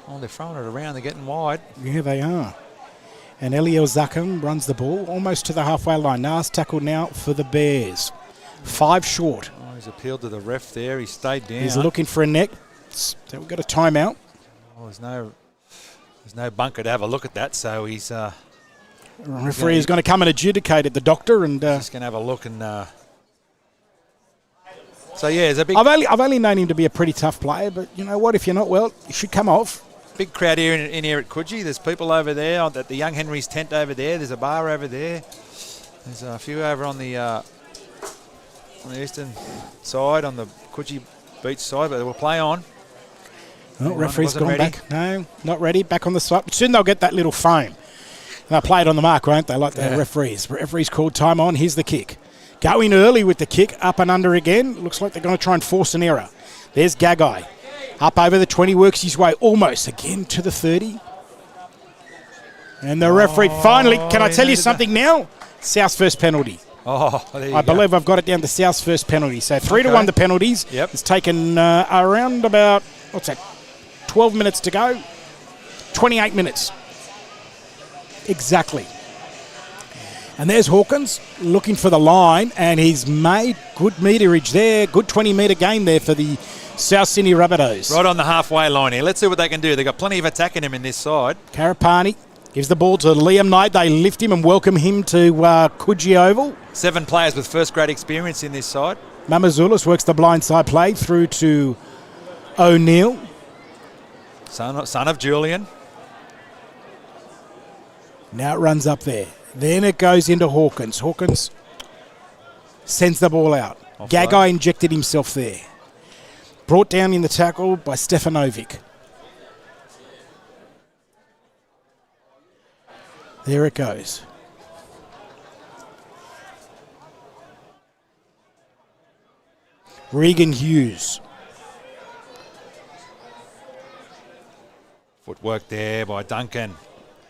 Oh, they're throwing it around, they're getting wide. Yeah, they are. And Eliel Zakum runs the ball almost to the halfway line. Nice tackle now for the Bears. 5 short. Oh, he's appealed to the ref there, he stayed down. He's looking for a neck. So we've got a timeout. Oh, there's no bunker to have a look at that, so he's... referee is going to come and adjudicate it, the doctor, and... just going to have a look and... So, yeah, there's a big... I've only known him to be a pretty tough player, but you know what? If you're not well, you should come off. Big crowd here in here at Coogee. There's people over there at the Young Henry's tent over there. There's a bar over there. There's a few over on the eastern side, on the Coogee beach side, but we'll play on. Oh, referee's gone ready. Back. No, not ready. Back on the side. Soon they'll get that little foam. They'll play it on the mark, won't they? Like the referees. Referee's called time on. Here's the kick. Going early with the kick. Up and under again. Looks like they're going to try and force an error. There's Gagai. Up over the 20. Works his way almost again to the 30. And the referee finally... Can I tell you something now? South's first penalty. Oh, there you go. I believe I've got it down to South's first penalty. So 3-1 the penalties. Yep. It's taken around about... What's that? 12 minutes to go, 28 minutes. Exactly. And there's Hawkins looking for the line, and he's made good meterage there, good 20-metre game there for the South Sydney Rabbitohs. Right on the halfway line here. Let's see what they can do. They've got plenty of attack in him in this side. Karapani gives the ball to Liam Knight. They lift him and welcome him to Coogee Oval. 7 players with first-grade experience in this side. Mamazoulis works the blind side play through to O'Neill. Son of Julian. Now it runs up there. Then it goes into Hawkins. Hawkins sends the ball out. Gagai injected himself there. Brought down in the tackle by Stefanovic. There it goes. Regan Hughes. Footwork there by Duncan.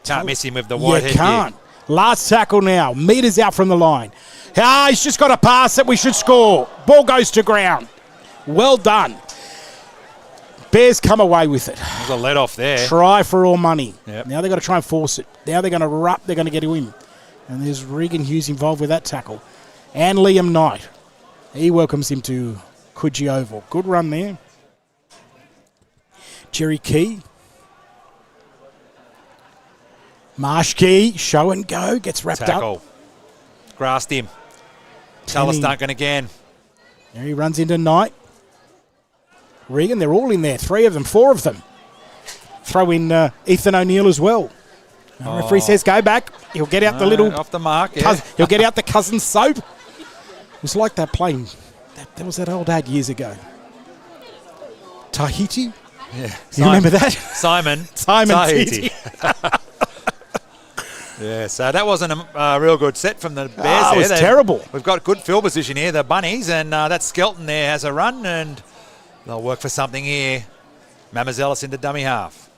Can't miss him with the white head. You can't. Last tackle now. Meters out from the line. He's just got a pass that we should score. Ball goes to ground. Well done. Bears come away with it. There's a let off there. Try for all money. Yep. Now they've got to try and force it. Now they're going to they're going to get to him. And there's Regan Hughes involved with that tackle. And Liam Knight. He welcomes him to Coogee Oval. Good run there. Jerry Key. Marsh Key, show and go, gets wrapped up. Grassed him. Tallis Duncan again. There he runs into Knight. Regan, they're all in there. 3 of them, 4 of them. Throw in Ethan O'Neill as well. The referee says go back. He'll get out the little... Off the mark, yeah. He'll get out the cousin soap. It was like that playing... That was that old ad years ago. Tahiti? Yeah. You remember that? Simon Tahiti. Yeah, so that wasn't a real good set from the Bears there. It was terrible. We've got good field position here, the Bunnies, and that Skelton there has a run, and they'll work for something here. Mamazelis into dummy half.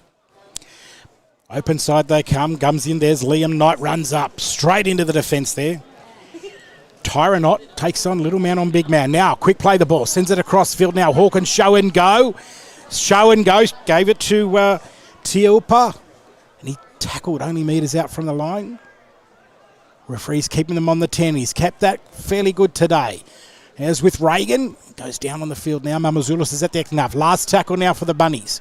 Open side they come. Gums in. There's Liam Knight. Runs up. Straight into the defence there. Tyra Knott takes on little man on big man. Now, quick play the ball. Sends it across field now. Hawkins show and go. Show and go. Gave it to Tiupa. And he tackled only metres out from the line. Referee's keeping them on the 10. He's kept that fairly good today. As with Reagan, goes down on the field now. Mamazoulis is at the enough. Last tackle now for the Bunnies.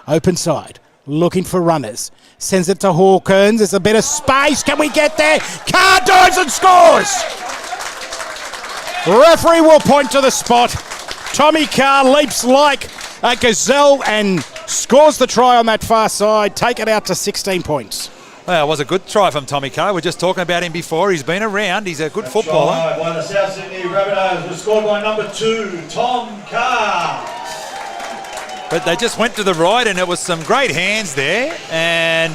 Open side, looking for runners. Sends it to Hawkins. There's a bit of space. Can we get there? Carr dives and scores! Referee will point to the spot. Tommy Carr leaps like a gazelle and scores the try on that far side. Take it out to 16 points. Well, it was a good try from Tommy Carr. We were just talking about him before. He's been around. He's a good footballer. Try by the South Sydney Rabbitohs was scored by number 2, Tom Carr. But they just went to the right, and it was some great hands there. And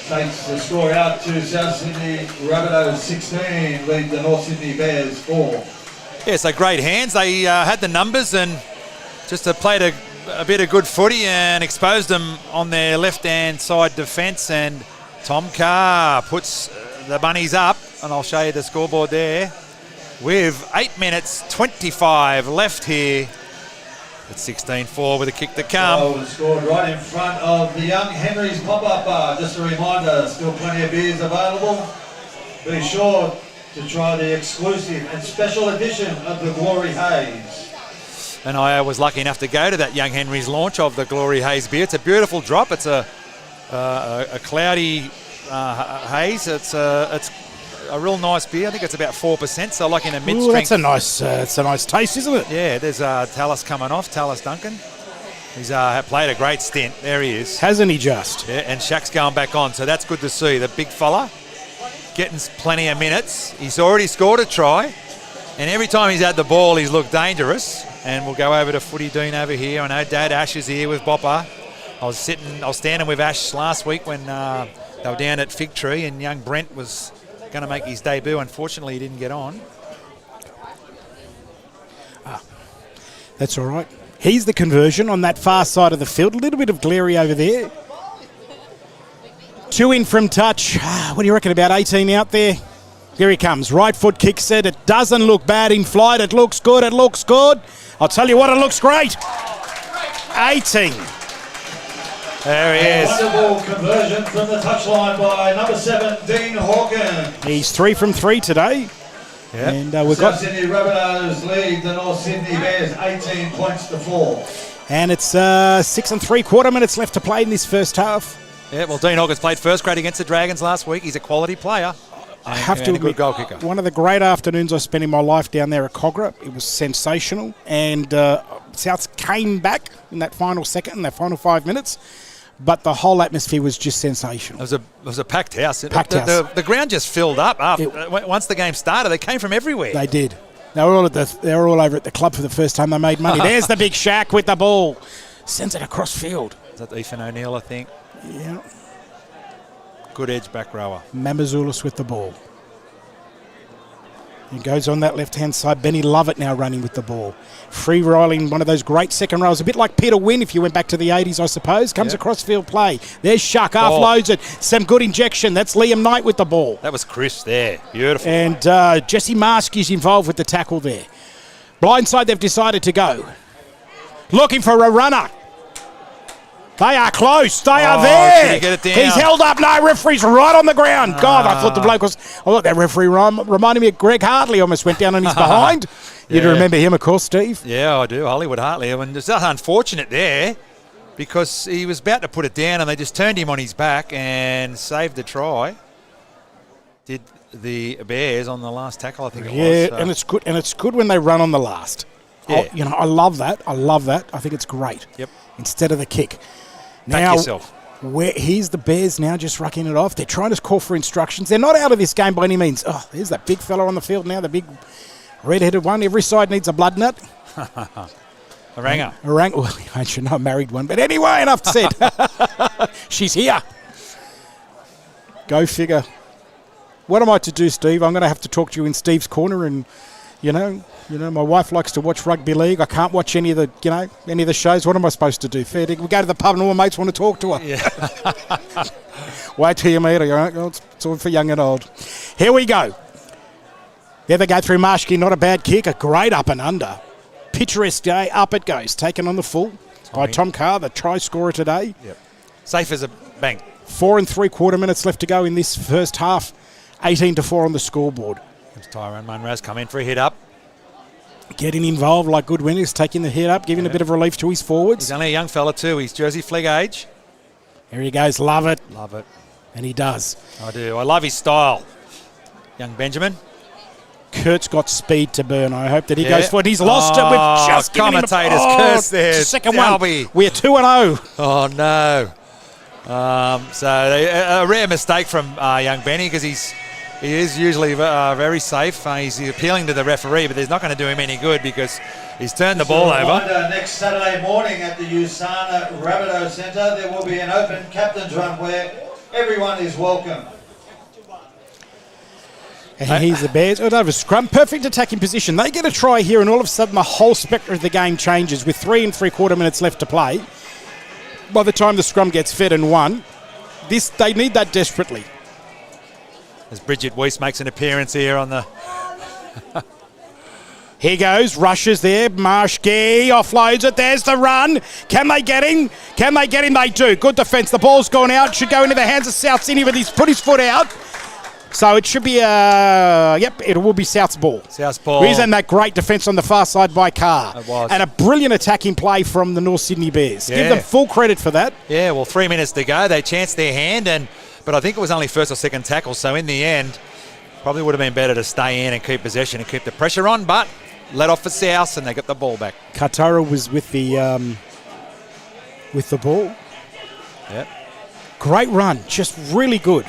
takes the score out to South Sydney Rabbitohs 16, lead the North Sydney Bears 4. yeah, so great hands. They had the numbers and just played a bit of good footy and exposed them on their left-hand side defence. And Tom Carr puts the Bunnies up, and I'll show you the scoreboard there, with 8 minutes 25 left here. It's 16-4 with a kick to come. Goal scored right in front of the Young Henry's pop-up bar. Just a reminder, still plenty of beers available. Be sure to try the exclusive and special edition of the Glory Haze. And I was lucky enough to go to that Young Henry's launch of the Glory Haze beer. It's a beautiful drop. It's a cloudy haze. It's a real nice beer. I think it's about 4%, so like in a mid-strength. That's a nice taste, isn't it? Yeah, there's Tallis coming off, Tallis Duncan. He's played a great stint. There he is. Hasn't he just? Yeah, and Shaq's going back on, so that's good to see. The big fella getting plenty of minutes. He's already scored a try, and every time he's had the ball, he's looked dangerous. And we'll go over to Footy Dean over here. I know Dad Ash is here with Bopper. I was standing with Ash last week when they were down at Fig Tree, and young Brent was going to make his debut. Unfortunately, he didn't get on. That's all right. He's the conversion on that far side of the field. A little bit of glary over there. 2 in from touch. What do you reckon, about 18 out there? Here he comes. Right foot kicks it. It doesn't look bad in flight. It looks good. It looks good. I'll tell you what, it looks great. 18. There he is. Wonderful conversion from the touchline by number 7, Dean Hawkins. He's 3 from 3 today. Yeah. And we've South got Sydney Rabbitohs lead the North Sydney Bears 18 points to 4. And it's 6 3/4 minutes left to play in this first half. Yeah, well, Dean Hawkins played first grade against the Dragons last week. He's a quality player. I have to admit, admit, a good goal kicker. One of the great afternoons I spent in my life down there at Cogra. It was sensational. And Souths came back in that final second, in that final 5 minutes. But the whole atmosphere was just sensational. It was a packed house. House. The ground just filled up. Once the game started, they came from everywhere. They did. They were all over at the club for the first time they made money. There's the big Shaq with the ball. Sends it across field. Is that Ethan O'Neill, I think? Yeah. Good edge back rower. Mamazoulis with the ball. He goes on that left-hand side. Benny Lovett now running with the ball. Free rolling, one of those great second rows. A bit like Peter Wynn if you went back to the 80s, I suppose. Comes across field play. There's Shuck, offloads it. Some good injection. That's Liam Knight with the ball. That was Chris there. Beautiful. And Jesse Marsk is involved with the tackle there. Blindside, they've decided to go. Looking for a runner. They are close. They are Did there. he get it down? He's held up. No, referee's right on the ground. God, I thought that referee reminded me of Greg Hartley. Almost went down on his behind. You'd remember him, of course, Steve. Yeah, I do. Hollywood Hartley. And it's unfortunate there because he was about to put it down and they just turned him on his back and saved the try. Did the Bears on the last tackle, I think it was. Yeah, so. And it's good when they run on the last. Yeah. I love that. I think it's great. Yep. Instead of the kick. Back yourself. Here's the Bears now just rucking it off. They're trying to call for instructions. They're not out of this game by any means. Oh, there's that big fella on the field now, the big red-headed one. Every side needs a blood nut. Oranga. Well, I should know, married one. But anyway, enough said. She's here. Go figure. What am I to do, Steve? I'm going to have to talk to you in Steve's corner, and you know, my wife likes to watch rugby league. I can't watch any of the shows. What am I supposed to do? Fair dinkum. We go to the pub and all my mates want to talk to her. Yeah. Wait till you meet her. It's all for young and old. Here we go. There they go through Marshke. Not a bad kick. A great up and under. Picturesque day. Up it goes. Taken on the full by Tom Carr, the try scorer today. Yep. Safe as a bank. 4 3/4 minutes left to go in this first half. 18-4 on the scoreboard. Tyrone Munro's come in for a hit up. Getting involved like good winners, taking the hit up, giving a bit of relief to his forwards. He's only a young fella too. He's jersey flag age. Here he goes. Love it. Love it. And he does. I do. I love his style. Young Benjamin. Kurt's got speed to burn. I hope that he goes for it. He's lost it. We've just given him curse there. Second Dalby. one. We're 2-0. Oh, no. So a rare mistake from young Benny because he is usually very safe. He's appealing to the referee, but there's not going to do him any good because he's turned the ball over. Next Saturday morning at the Usana Rabbitohs Centre, there will be an open captain's run where everyone is welcome. And here's the Bears. Over scrum. Perfect attacking position. They get a try here, and all of a sudden the whole spectre of the game changes with 3 3/4 minutes left to play. By the time the scrum gets fed and won, they need that desperately. As Bridget Weiss makes an appearance here on the... Here goes, rushes there, Marshke offloads it, there's the run. Can they get him? They do. Good defence, the ball's gone out, should go into the hands of South Sydney, but he's put his foot out. So it should be, it will be South's ball. South's ball. Reason that great defence on the far side by Carr. It was. And a brilliant attacking play from the North Sydney Bears. Yeah. Give them full credit for that. Yeah, well, 3 minutes to go. They chanced their hand, but I think it was only first or second tackle, so in the end, probably would have been better to stay in and keep possession and keep the pressure on, but let off for South and they got the ball back. Katara was with the ball. Yep. Great run, just really good.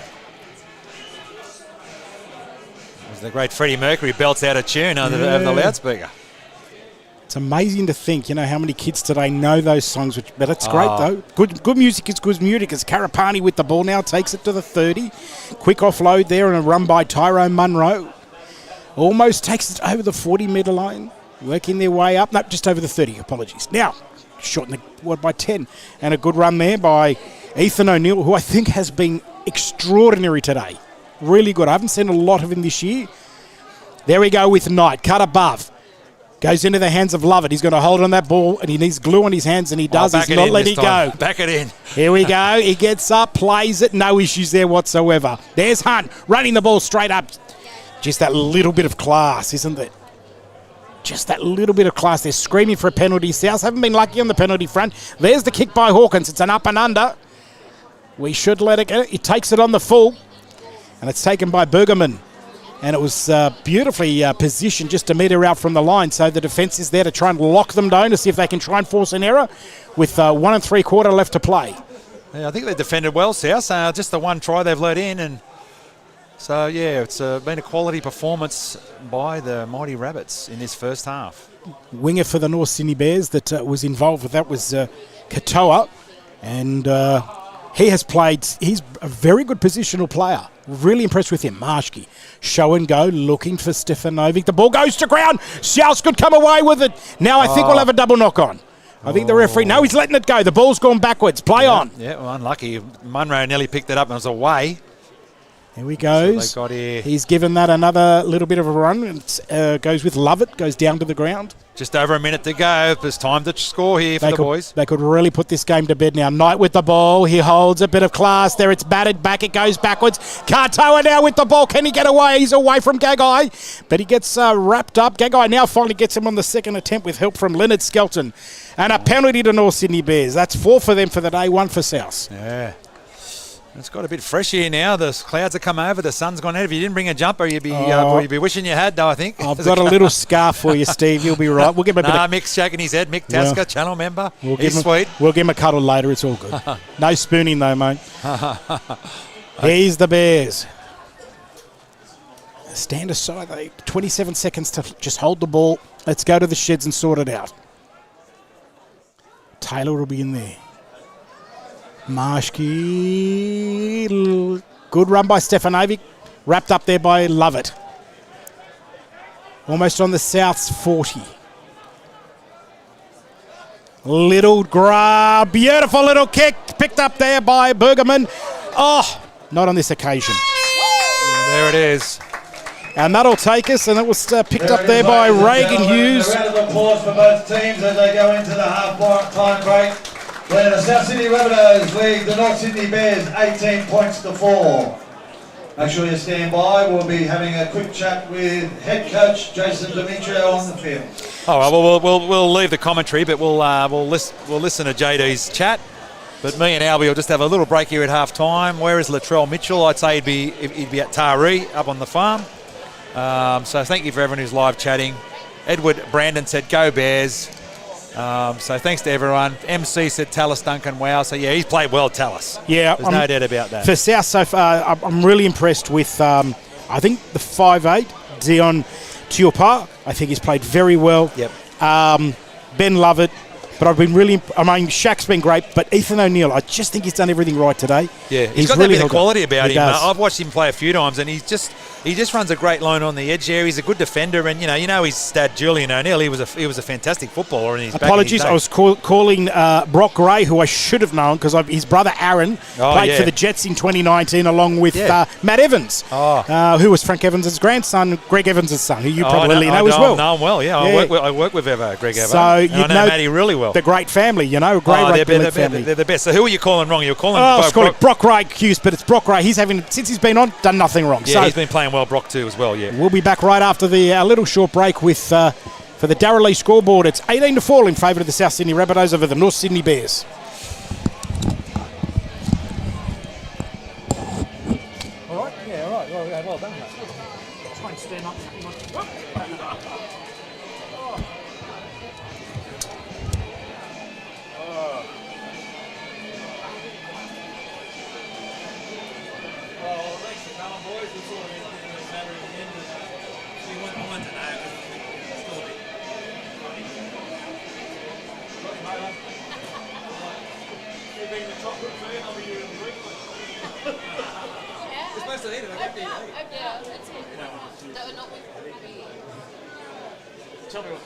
The great Freddie Mercury belts out a tune over the loudspeaker. It's amazing to think, how many kids today know those songs, but it's great though. Good music is good music. As Karapani with the ball now takes it to the 30. Quick offload there and a run by Tyrone Munro. Almost takes it over the 40-metre line. Working their way up. Nope, just over the 30, apologies. Now, shorten the word by 10. And a good run there by Ethan O'Neill, who I think has been extraordinary today. Really good. I haven't seen a lot of him this year. There we go with Knight. Cut above. Goes into the hands of Lovett. He's going to hold on that ball, and he needs glue on his hands, and he does. He's not letting it go. Back it in. Here we go. He gets up, plays it. No issues there whatsoever. There's Hunt running the ball straight up. Just that little bit of class, isn't it? Just that little bit of class. They're screaming for a penalty. South haven't been lucky on the penalty front. There's the kick by Hawkins. It's an up and under. We should let it go. He takes it on the full. And it's taken by Bergerman. And it was beautifully positioned just a metre out from the line. So the defence is there to try and lock them down to see if they can try and force an error with 1 3/4 left to play. Yeah, I think they defended well, South. Just the one try they've let in. And so, yeah, it's been a quality performance by the Mighty Rabbits in this first half. Winger for the North Sydney Bears that was involved with that was Katoa. And he has played, he's a very good positional player. Really impressed with him. Marshke, show and go, looking for Stefanovic. The ball goes to ground. South could come away with it. Now I think we'll have a double knock on. I think the referee, no, he's letting it go. The ball's gone backwards. Play on. Yeah, well, unlucky. Munro nearly picked it up and was away. Here he goes. So they got here. He's given that another little bit of a run. It goes with Lovett, goes down to the ground. Just over a minute to go. There's time to score here for the boys. They could really put this game to bed now. Knight with the ball. He holds a bit of class there. It's batted back. It goes backwards. Katoa now with the ball. Can he get away? He's away from Gagai. But he gets wrapped up. Gagai now finally gets him on the second attempt with help from Leonard Skelton. And a penalty to North Sydney Bears. That's 4 for them for the day, 1 for South. Yeah. It's got a bit fresh here now. The clouds have come over. The sun's gone out. If you didn't bring a jumper, you'd be wishing you had, though, I think. I've got a little scarf for you, Steve. You'll be right. We'll give him a bit of... Mick's shaking his head. Mick Tasker, channel member. He's sweet. We'll give him a cuddle later. It's all good. No spooning, though, mate. Here's the Bears. Stand aside. 27 seconds to just hold the ball. Let's go to the sheds and sort it out. Taylor will be in there. Marshke, good run by Stefanovic, wrapped up there by Lovett. Almost on the South's 40. Little grab, beautiful little kick, picked up there by Bergerman. Oh, not on this occasion. There it is. And that'll take us, and it was picked up there by Reagan Hughes. A round of applause for both teams as they go into the half-time break. Where the South Sydney Rabbitohs lead the North Sydney Bears 18 points to 4. Make sure you stand by. We'll be having a quick chat with head coach Jason Demetrio on the field. Oh, well, we'll leave the commentary, but we'll listen to JD's chat. But me and Albie will just have a little break here at half time. Where is Latrell Mitchell? I'd say he'd be at Taree up on the farm. So thank you for everyone who's live chatting. Edward Brandon said, "Go Bears." So thanks to everyone. MC said Tallis Duncan, wow. So, yeah, he's played well, Tallis. Yeah. There's no doubt about that. For South so far, I'm really impressed with, I think, the 5'8", Dion Tuipa. I think he's played very well. Yep. Ben Lovett. But I've been really, Shaq's been great, but Ethan O'Neill, I just think he's done everything right today. Yeah, he's got really that bit of quality about him. I've watched him play a few times, and he just runs a great line on the edge there. He's a good defender, and you know his dad Julian O'Neill. He was a fantastic footballer. In his Apologies, I was calling Brock Gray, who I should have known because his brother Aaron played for the Jets in 2019, along with Matt Evans, who was Frank Evans' grandson, Greg Evans' son, who you probably know as well. I know him well. Yeah, I work with Greg Evans. So you know Matty really well. The great family, great rugby league family. They're the best. So who are you calling wrong? You're calling Brock Gray Hughes, but it's Brock Gray. Since he's been on, done nothing wrong. Yeah, so he's been playing well, Brock too as well. Yeah, we'll be back right after the little short break with for the Darrell Lee scoreboard. It's 18-4 in favour of the South Sydney Rabbitohs over the North Sydney Bears. All right, well done, mate. Try and stand up. Tell me what.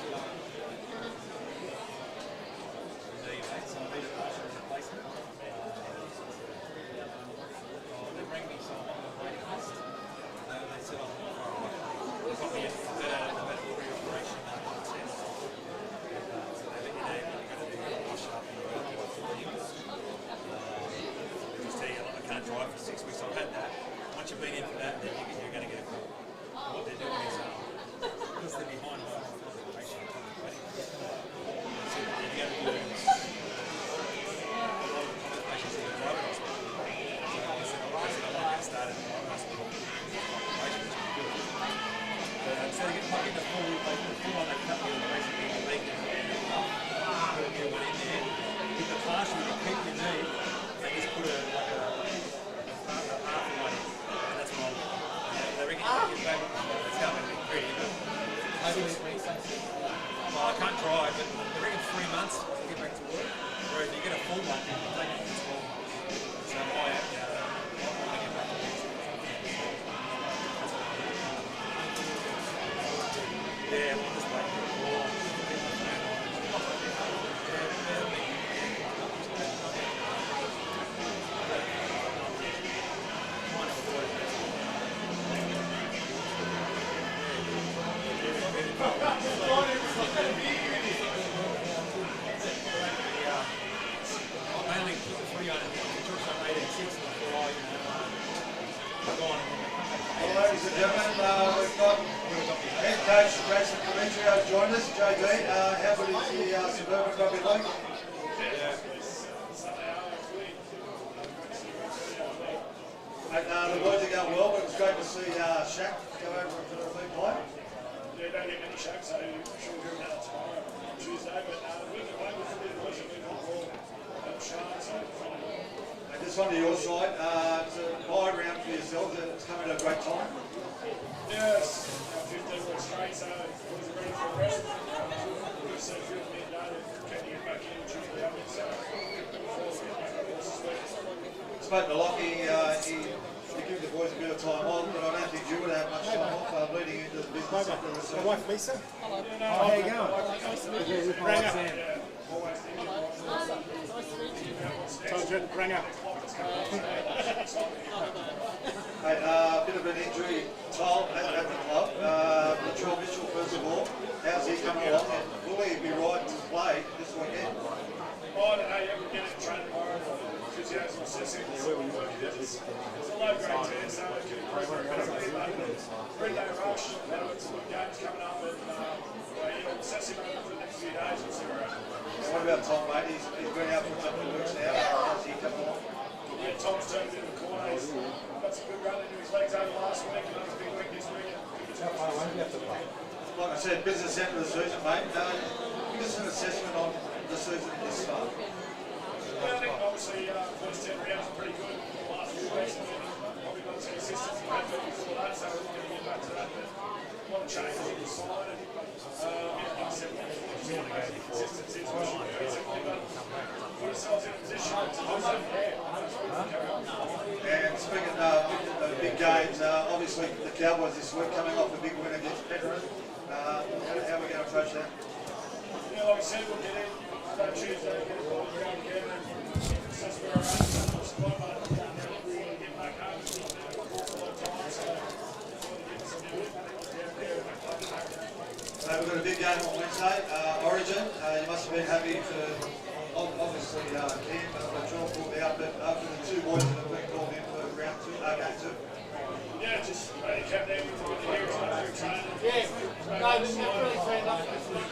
Drive for 6 weeks. I've had that. Once you've been in for that, then you're going to get what they're doing is because they're behind on concentration. So you go to do started in the hospital. So they get fucking the full on that cut with basically the leg and put a new one in there. With the partial, you keep your knee and just put a I can't drive, but they reckon 3 months to get back to work. Whereas you get a full one, you can take it for 12 months. So I want to get back to work. Yeah, we'll just wait for a call. JD, how good is the Suburban Rugby League? The boys are going well, but it's great to see Shaq go over to the league play. Yeah, don't get many Shaqs, so I'm sure we'll do another tomorrow on Tuesday, but we're away with a bit of worship, we've got all Sean, so. And just on to your side, it's a buy round for yourselves, it's coming at a great time. Yes, 15 weeks straight, so we're ready for the rest. We've seen a few of them done, can you get back in Tuesday, so Spoke to Lockie, he gave the boys a bit of time off, but I don't think you would have much time off leading into the business sector of the season. My wife Lisa. Hello. How you going? Rang up. Told you, rang up. Hey, a bit of an injury toll at the club. Latrell Mitchell, first of all, how's he coming along? And will he be right to play this weekend? I don't know, we'll get it trained tomorrow. Enthusiasm assessing. It's a low grade team, so it can improve very quickly. But 3-day rush, some good games coming up, and you'll assess him over the next few days and see where we're at. What about Tom, mate? He's been out for a couple of weeks now. How's he coming along? Yeah, Tom's turned into the corner. He's got some good run into his legs over last week, and he's a big week this week. Like I said, business end of the season, mate. Give us an assessment on the season this far. Yeah, I think obviously first 10 rounds are pretty good the last few weeks, and then probably got some consistency before that, so we're going to get back to that. But a lot of changes in the side, and like I said, consistency is what we should basically, but put ourselves in a position to do that. And speaking of big games, obviously the Cowboys this week coming off a big win against Penrith. How are we going to approach that? Yeah, like I said, we'll get in that Tuesday, get it all around again, and assess where we're at. So we want to get back home. We've been for a long time, so we want to get some good down there. So we've got a big game on Wednesday, Origin. You must have been happy to, obviously, Cam, Latrell pulled out, but after the two boys that have been called in for round two, game two. Yeah, just kept there with the hair training. Yeah, no, this is really trained up this week.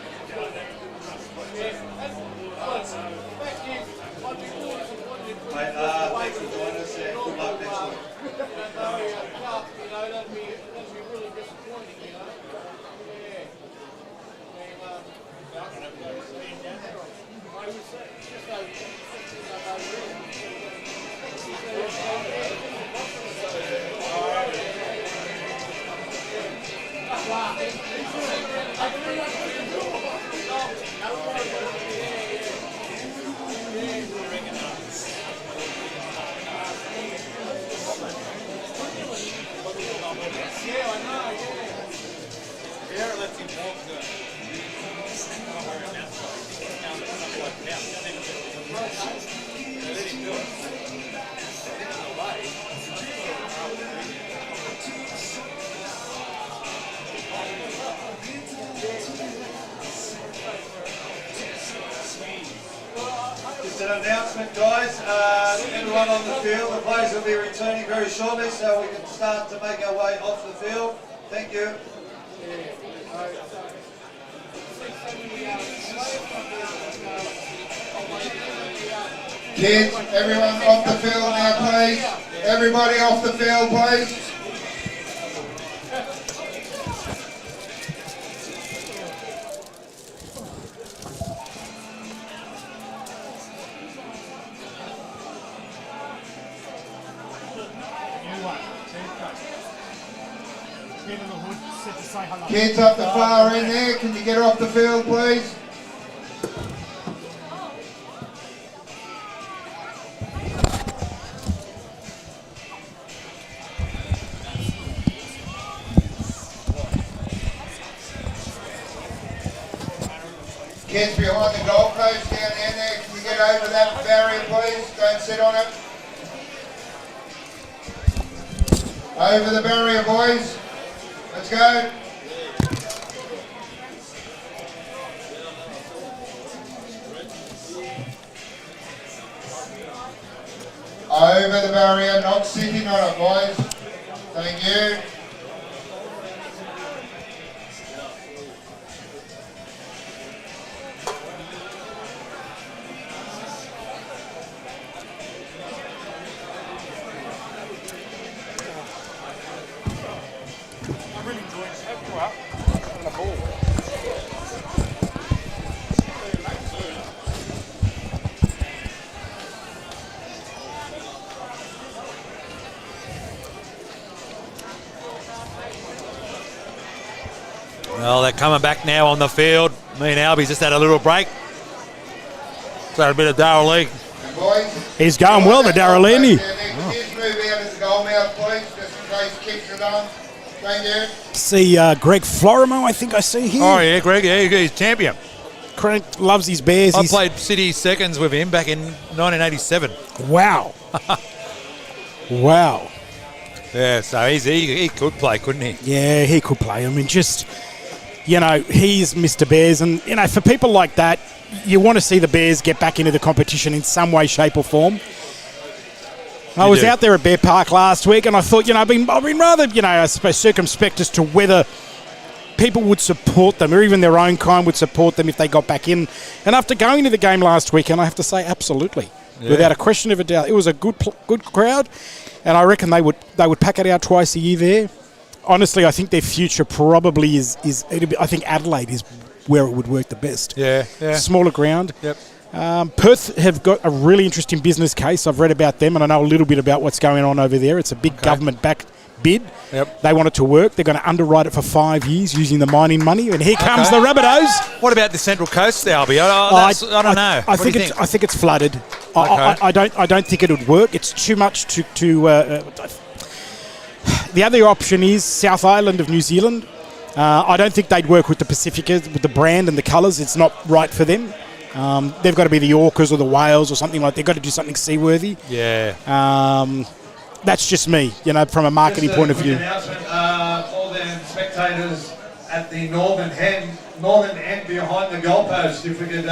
Mate, thanks for joining us and good luck next week. That'd be really disappointing, you know. Yeah. I would say just Just an announcement, guys. Everyone on the field, the players will be returning very shortly, so we can start to make our way off the field. Thank you. Kids, everyone off the field now, please. Everybody off the field, please. Kids up the far end there, can you get off the field, please? Kids behind the goalpost down there, can you get over that barrier, please? Don't sit on it. Over the barrier, boys. Let's go. Over the barrier, not sitting on it, boys. Thank you. Well, they're coming back now on the field. Me and Albie's just had a little break. Got a bit of Darrell Lee. He's going well, the Darrell Lee, isn't he? Just move out of the goal mouth, please, just in case kicks it on. Thank you. See Greg Florimo, I think I see here. Oh, yeah, Greg. Yeah, he's champion. Greg loves his Bears. I played City seconds with him back in 1987. Wow. Wow. Yeah, so he could play, couldn't he? Yeah, he could play. I mean, just, you know, he's Mr. Bears. And, you know, for people like that, you want to see the Bears get back into the competition in some way, shape or form. I was out there at Bear Park last week, and I thought, you know, I've been rather, you know, I suppose circumspect as to whether people would support them, or even their own kind would support them if they got back in. And after going to the game last weekend, I have to say, absolutely, without a question of a doubt, it was a good crowd, and I reckon they would pack it out twice a year there. Honestly, I think their future probably is I think Adelaide is where it would work the best. Yeah. Smaller ground. Yep. Perth have got a really interesting business case. I've read about them, and I know a little bit about what's going on over there. It's a big government-backed bid. Yep. They want it to work. They're going to underwrite it for 5 years using the mining money. And here comes the Rabbitohs. What about the Central Coast, Albie? I don't know. I think it's flooded. I don't think it would work. It's too much to the other option is South Island of New Zealand. I don't think they'd work with the Pacificas, with the brand and the colours. It's not right for them. They've got to be the Orcas or the Whales or something like that. They've got to do something seaworthy. Yeah. That's just me, you know, from a marketing point of view. Announcement, all the spectators at the northern end behind the goalpost. If we could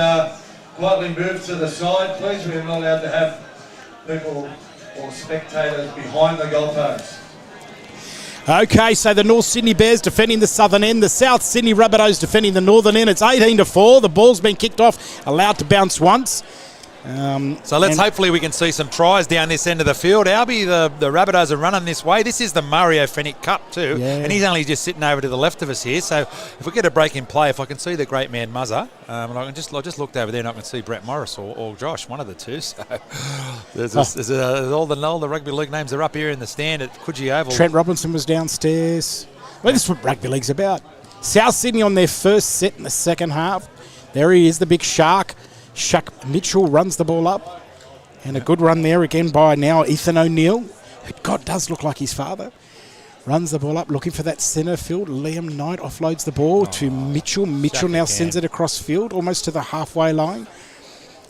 quietly move to the side, please. We're not allowed to have people or spectators behind the goalpost. Okay, so the North Sydney Bears defending the southern end. The South Sydney Rabbitohs defending the northern end. It's 18-4. The ball's been kicked off, allowed to bounce once. So let's hopefully we can see some tries down this end of the field. Albie, the Rabbitohs are running this way. This is the Mario Fennick Cup too, and he's only just sitting over to the left of us here. So if we get a break in play, if I can see the great man Muzzer, and I just looked over there and I can see Brett Morris or Josh, one of the two. So all the rugby league names are up here in the stand at Coogee Oval. Trent Robinson was downstairs. Well, this is what rugby league's about. South Sydney on their first set in the second half. There he is, the big shark. Shuck Mitchell runs the ball up. And a good run there again by now Ethan O'Neill, who God does look like his father. Runs the ball up, looking for that centre field. Liam Knight offloads the ball to Mitchell. Mitchell now sends it across field, almost to the halfway line.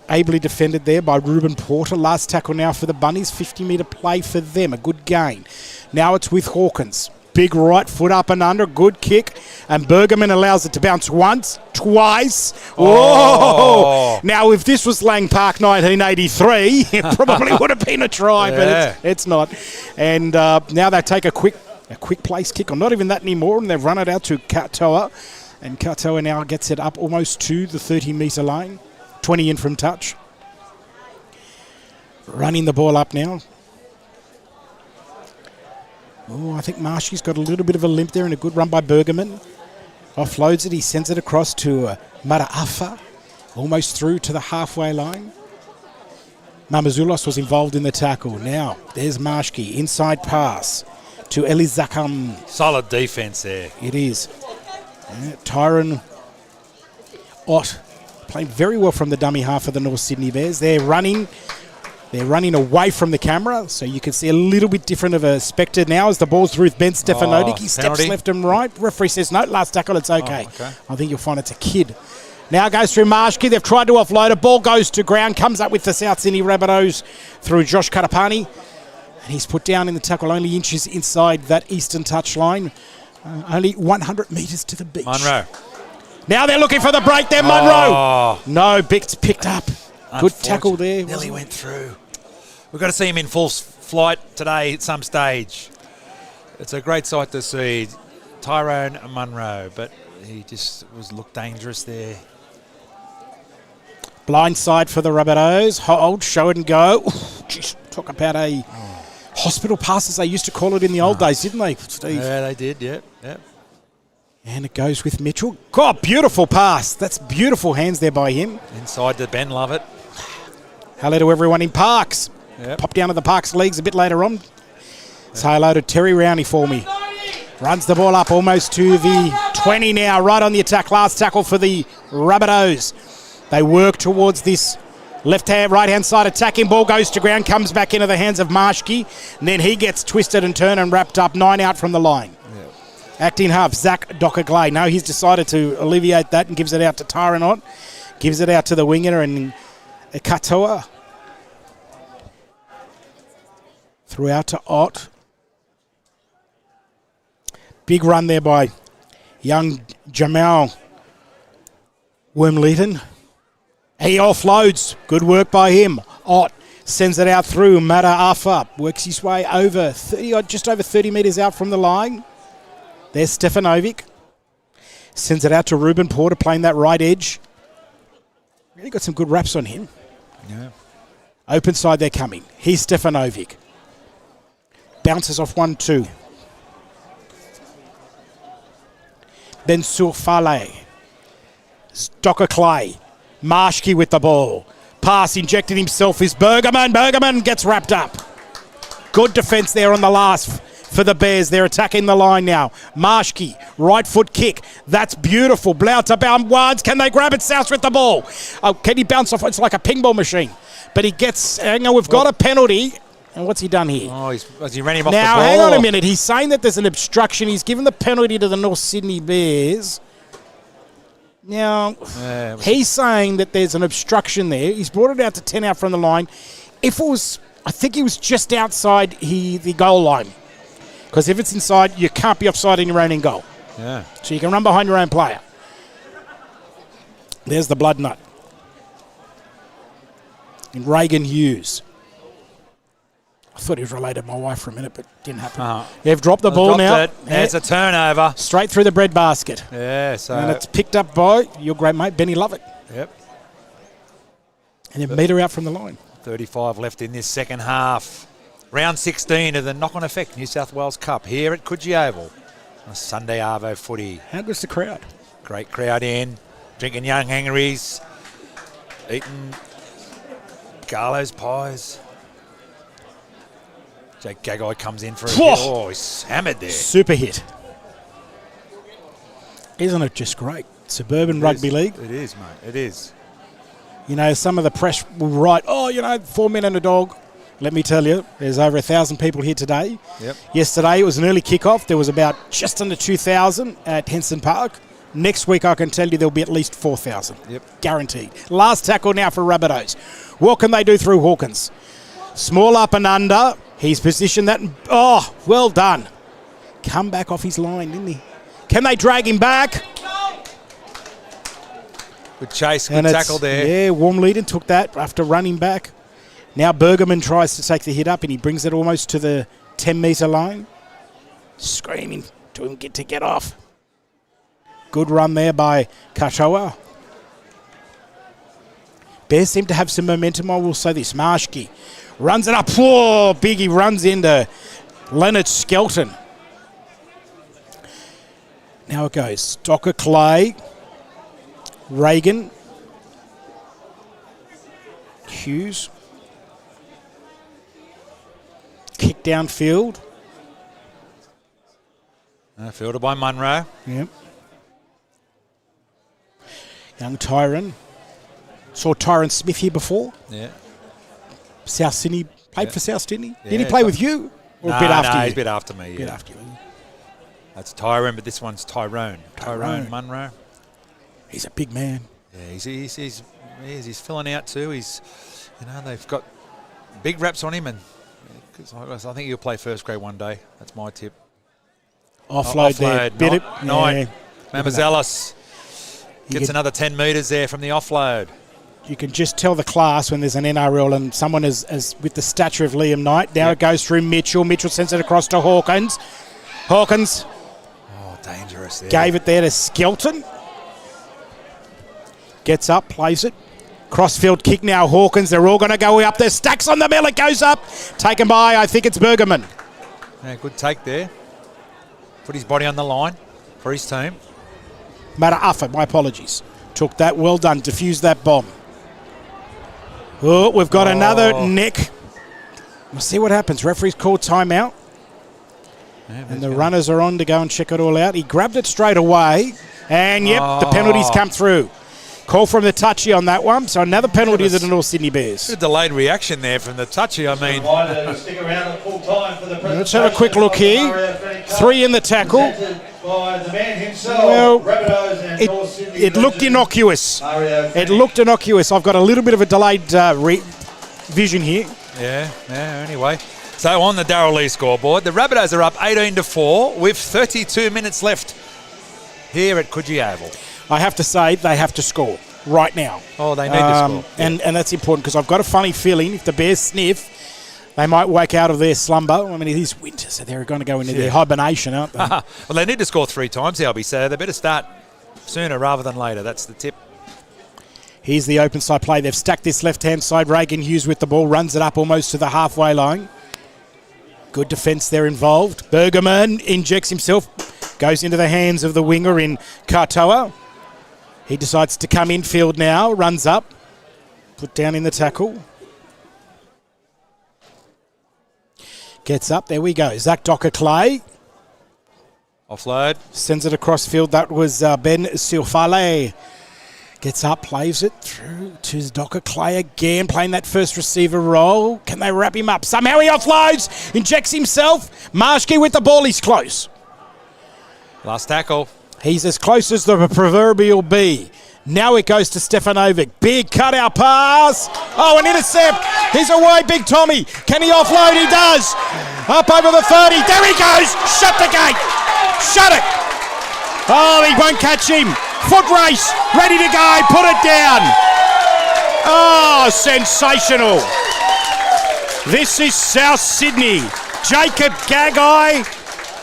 Ably defended there by Ruben Porter. Last tackle now for the Bunnies. 50-metre play for them. A good gain. Now it's with Hawkins. Big right foot up and under. Good kick. And Bergerman allows it to bounce once, twice. Oh! Now, if this was Lang Park 1983, it probably would have been a try, but it's not. And now they take a quick place kick, or not even that anymore, and they've run it out to Katoa. And Katoa now gets it up almost to the 30-metre line. 20 in from touch. Running the ball up now. Oh, I think Marshy's got a little bit of a limp there, and a good run by Bergerman. Offloads it, he sends it across to Maraafa, almost through to the halfway line. Mamazulos was involved in the tackle. Now, there's Marshke, inside pass to Elizakam. Solid defence there. It is. Tyron Ott playing very well from the dummy half of the North Sydney Bears. They're running away from the camera, so you can see a little bit different of a spectre now as the ball's through with Ben Stefanotic. He steps penalty. left and right. Referee says, no, last tackle, it's okay. I think you'll find it's a kid. Now goes through Marshke. They've tried to offload it. Ball goes to ground, comes up with the South Sydney Rabbitohs through Josh Katapani. And he's put down in the tackle, only inches inside that eastern touchline. Only 100 metres to the beach. Munro. Now they're looking for the break there, Munro. No, Bick's picked up. Good tackle there. Nearly went through. We've got to see him in full flight today at some stage. It's a great sight to see Tyrone Munro, but he just looked dangerous there. Blind side for the Rabbitohs. Hold, show it and go. Jeez, talk about a hospital pass, as they used to call it in the old days, didn't they, Steve? Yeah, they did, yep. And it goes with Mitchell. God, beautiful pass. That's beautiful hands there by him. Inside to Ben Lovett. Hello to everyone in Parks. Yep. Pop down to the Parks Leagues a bit later on. Say hello to Terry Rowney for me. Runs the ball up almost to the 20 now, right on the attack. Last tackle for the Rabbitohs. They work towards this right-hand side attacking. Ball goes to ground, comes back into the hands of Marshke, and then he gets twisted and turned and wrapped up. 9 out from the line. Yeah. Acting half, Zach Docker-Glay. No, he's decided to alleviate that and gives it out to Tyranot. Gives it out to the winger and Katoa. Threw out to Ott. Big run there by young Jamal Wormleton. He offloads. Good work by him. Ott sends it out through. Mata Afa works his way over 30, just over 30 metres out from the line. There's Stefanovic. Sends it out to Ruben Porter playing that right edge. Really got some good wraps on him. Yeah. Open side they're coming. Here's Stefanovic. Bounces off 1-2. Then Surfale. Docker Clay. Marshke with the ball. Pass injected himself is Bergerman. Bergerman gets wrapped up. Good defence there on the last for the Bears. They're attacking the line now. Marshke, right foot kick. That's beautiful. Blouter bound wards. Can they grab it? South with the ball. Oh, can he bounce off? It's like a ping ball machine. But he gets, hang on, we've got a penalty. And what's he done here? Oh, he ran him off now, the ball. Hang on a minute. He's saying that there's an obstruction. He's given the penalty to the North Sydney Bears. Now, he's saying that there's an obstruction there. He's brought it out to 10 out from the line. If it was, I think he was just outside the goal line. Because if it's inside, you can't be offside in your own end goal. Yeah. So you can run behind your own player. There's the blood nut. And Reagan Hughes. I thought he was related to my wife for a minute, but didn't happen. They've dropped the ball now. It's a turnover. Straight through the bread basket. Yeah, so. And it's picked up by your great mate, Benny Lovett. Yep. And then meter out from the line. 35 left in this second half. Round 16 of the knock-on effect New South Wales Cup here at Coogee Oval. A Sunday Arvo footy. How good's the crowd? Great crowd in. Drinking young Henrys. Eating Garlo's pies. Jake Gagai comes in for a hit. Oh, he's hammered there. Super hit. Isn't it just great? Suburban Rugby League. It is, mate. It is. You know, some of the press will write, 4 men and a dog. Let me tell you, there's over 1,000 people here today. Yep. Yesterday, it was an early kickoff. There was about just under 2,000 at Henson Park. Next week, I can tell you there'll be at least 4,000. Yep. Guaranteed. Last tackle now for Rabbitohs. What can they do through Hawkins? Small up and under. He's positioned that. Well done. Come back off his line, didn't he? Can they drag him back? Good chase, good tackle there. Yeah, Wormleton took that after running back. Now Bergerman tries to take the hit up and he brings it almost to the 10-metre line. Screaming to him to get off. Good run there by Katoa. Bears seem to have some momentum, I will say this. Marshke runs it up. Whoa, Biggie runs into Leonard Skelton. Now it goes. Docker Clay. Reagan. Hughes. Kick downfield. Fielded by Munro. Yep. Young Tyron. Saw Tyron Smith here before. Yeah. South Sydney. Played for South Sydney. Yeah, did he play with you? Or a bit after you? He's a bit after me. Bit after you. That's Tyrone, but this one's Tyrone. Tyrone Munro. He's a big man. Yeah, he's filling out too. They've got big reps on him, and I think he'll play first grade one day. That's my tip. Offload there. Nine. Mamazelis gets another 10 metres there from the offload. You can just tell the class when there's an NRL and someone as with the stature of Liam Knight. Now it goes through Mitchell. Mitchell sends it across to Hawkins. Hawkins. Oh, dangerous there. Gave it there to Skelton. Gets up, plays it. Crossfield kick now, Hawkins. They're all going to go up there. Stacks on the mill. It goes up. Taken by, I think it's Bergerman. Yeah, good take there. Put his body on the line for his team. Mata Afa, my apologies. Took that. Well done. Diffused that bomb. Oh, we've got another neck. We'll see what happens. Referee's called timeout. And the runners are on to go and check it all out. He grabbed it straight away. And, the penalties come through. Call from the touchy on that one. So another penalty to the North Sydney Bears. A delayed reaction there from the touchy. I mean, let's have a quick look here. 3 in the tackle. By the man himself, Rabbitohs and North Sydney it looked innocuous. It looked innocuous. I've got a little bit of a delayed vision here. Yeah, anyway. So on the Darrell Lee scoreboard, the Rabbitohs are up 18-4 with 32 minutes left here at Coogee Oval. I have to say, they have to score right now. Oh, they need to score. And that's important because I've got a funny feeling if the Bears sniff, they might wake out of their slumber. I mean, it is winter, so they're going to go into their hibernation, aren't they? Well, they need to score 3 times, Albie, so they better start sooner rather than later. That's the tip. Here's the open side play. They've stacked this left-hand side. Reagan Hughes with the ball, runs it up almost to the halfway line. Good defence there involved. Bergerman injects himself, goes into the hands of the winger in Katoa. He decides to come infield now, runs up, put down in the tackle. Gets up, there we go. Zach Docker-Clay. Offload. Sends it across field. That was Ben Siofale. Gets up, plays it through to Docker-Clay again, playing that first receiver role. Can they wrap him up? Somehow he offloads, injects himself. Marshke with the ball, he's close. Last tackle. He's as close as the proverbial bee. Now it goes to Stefanovic. Big cutout pass. Oh, an intercept. He's away, Big Tommy. Can he offload? He does. Up over the 30. There he goes. Shut the gate. Shut it. Oh, he won't catch him. Foot race. Ready to go. Put it down. Oh, sensational. This is South Sydney. Jacob Gagai.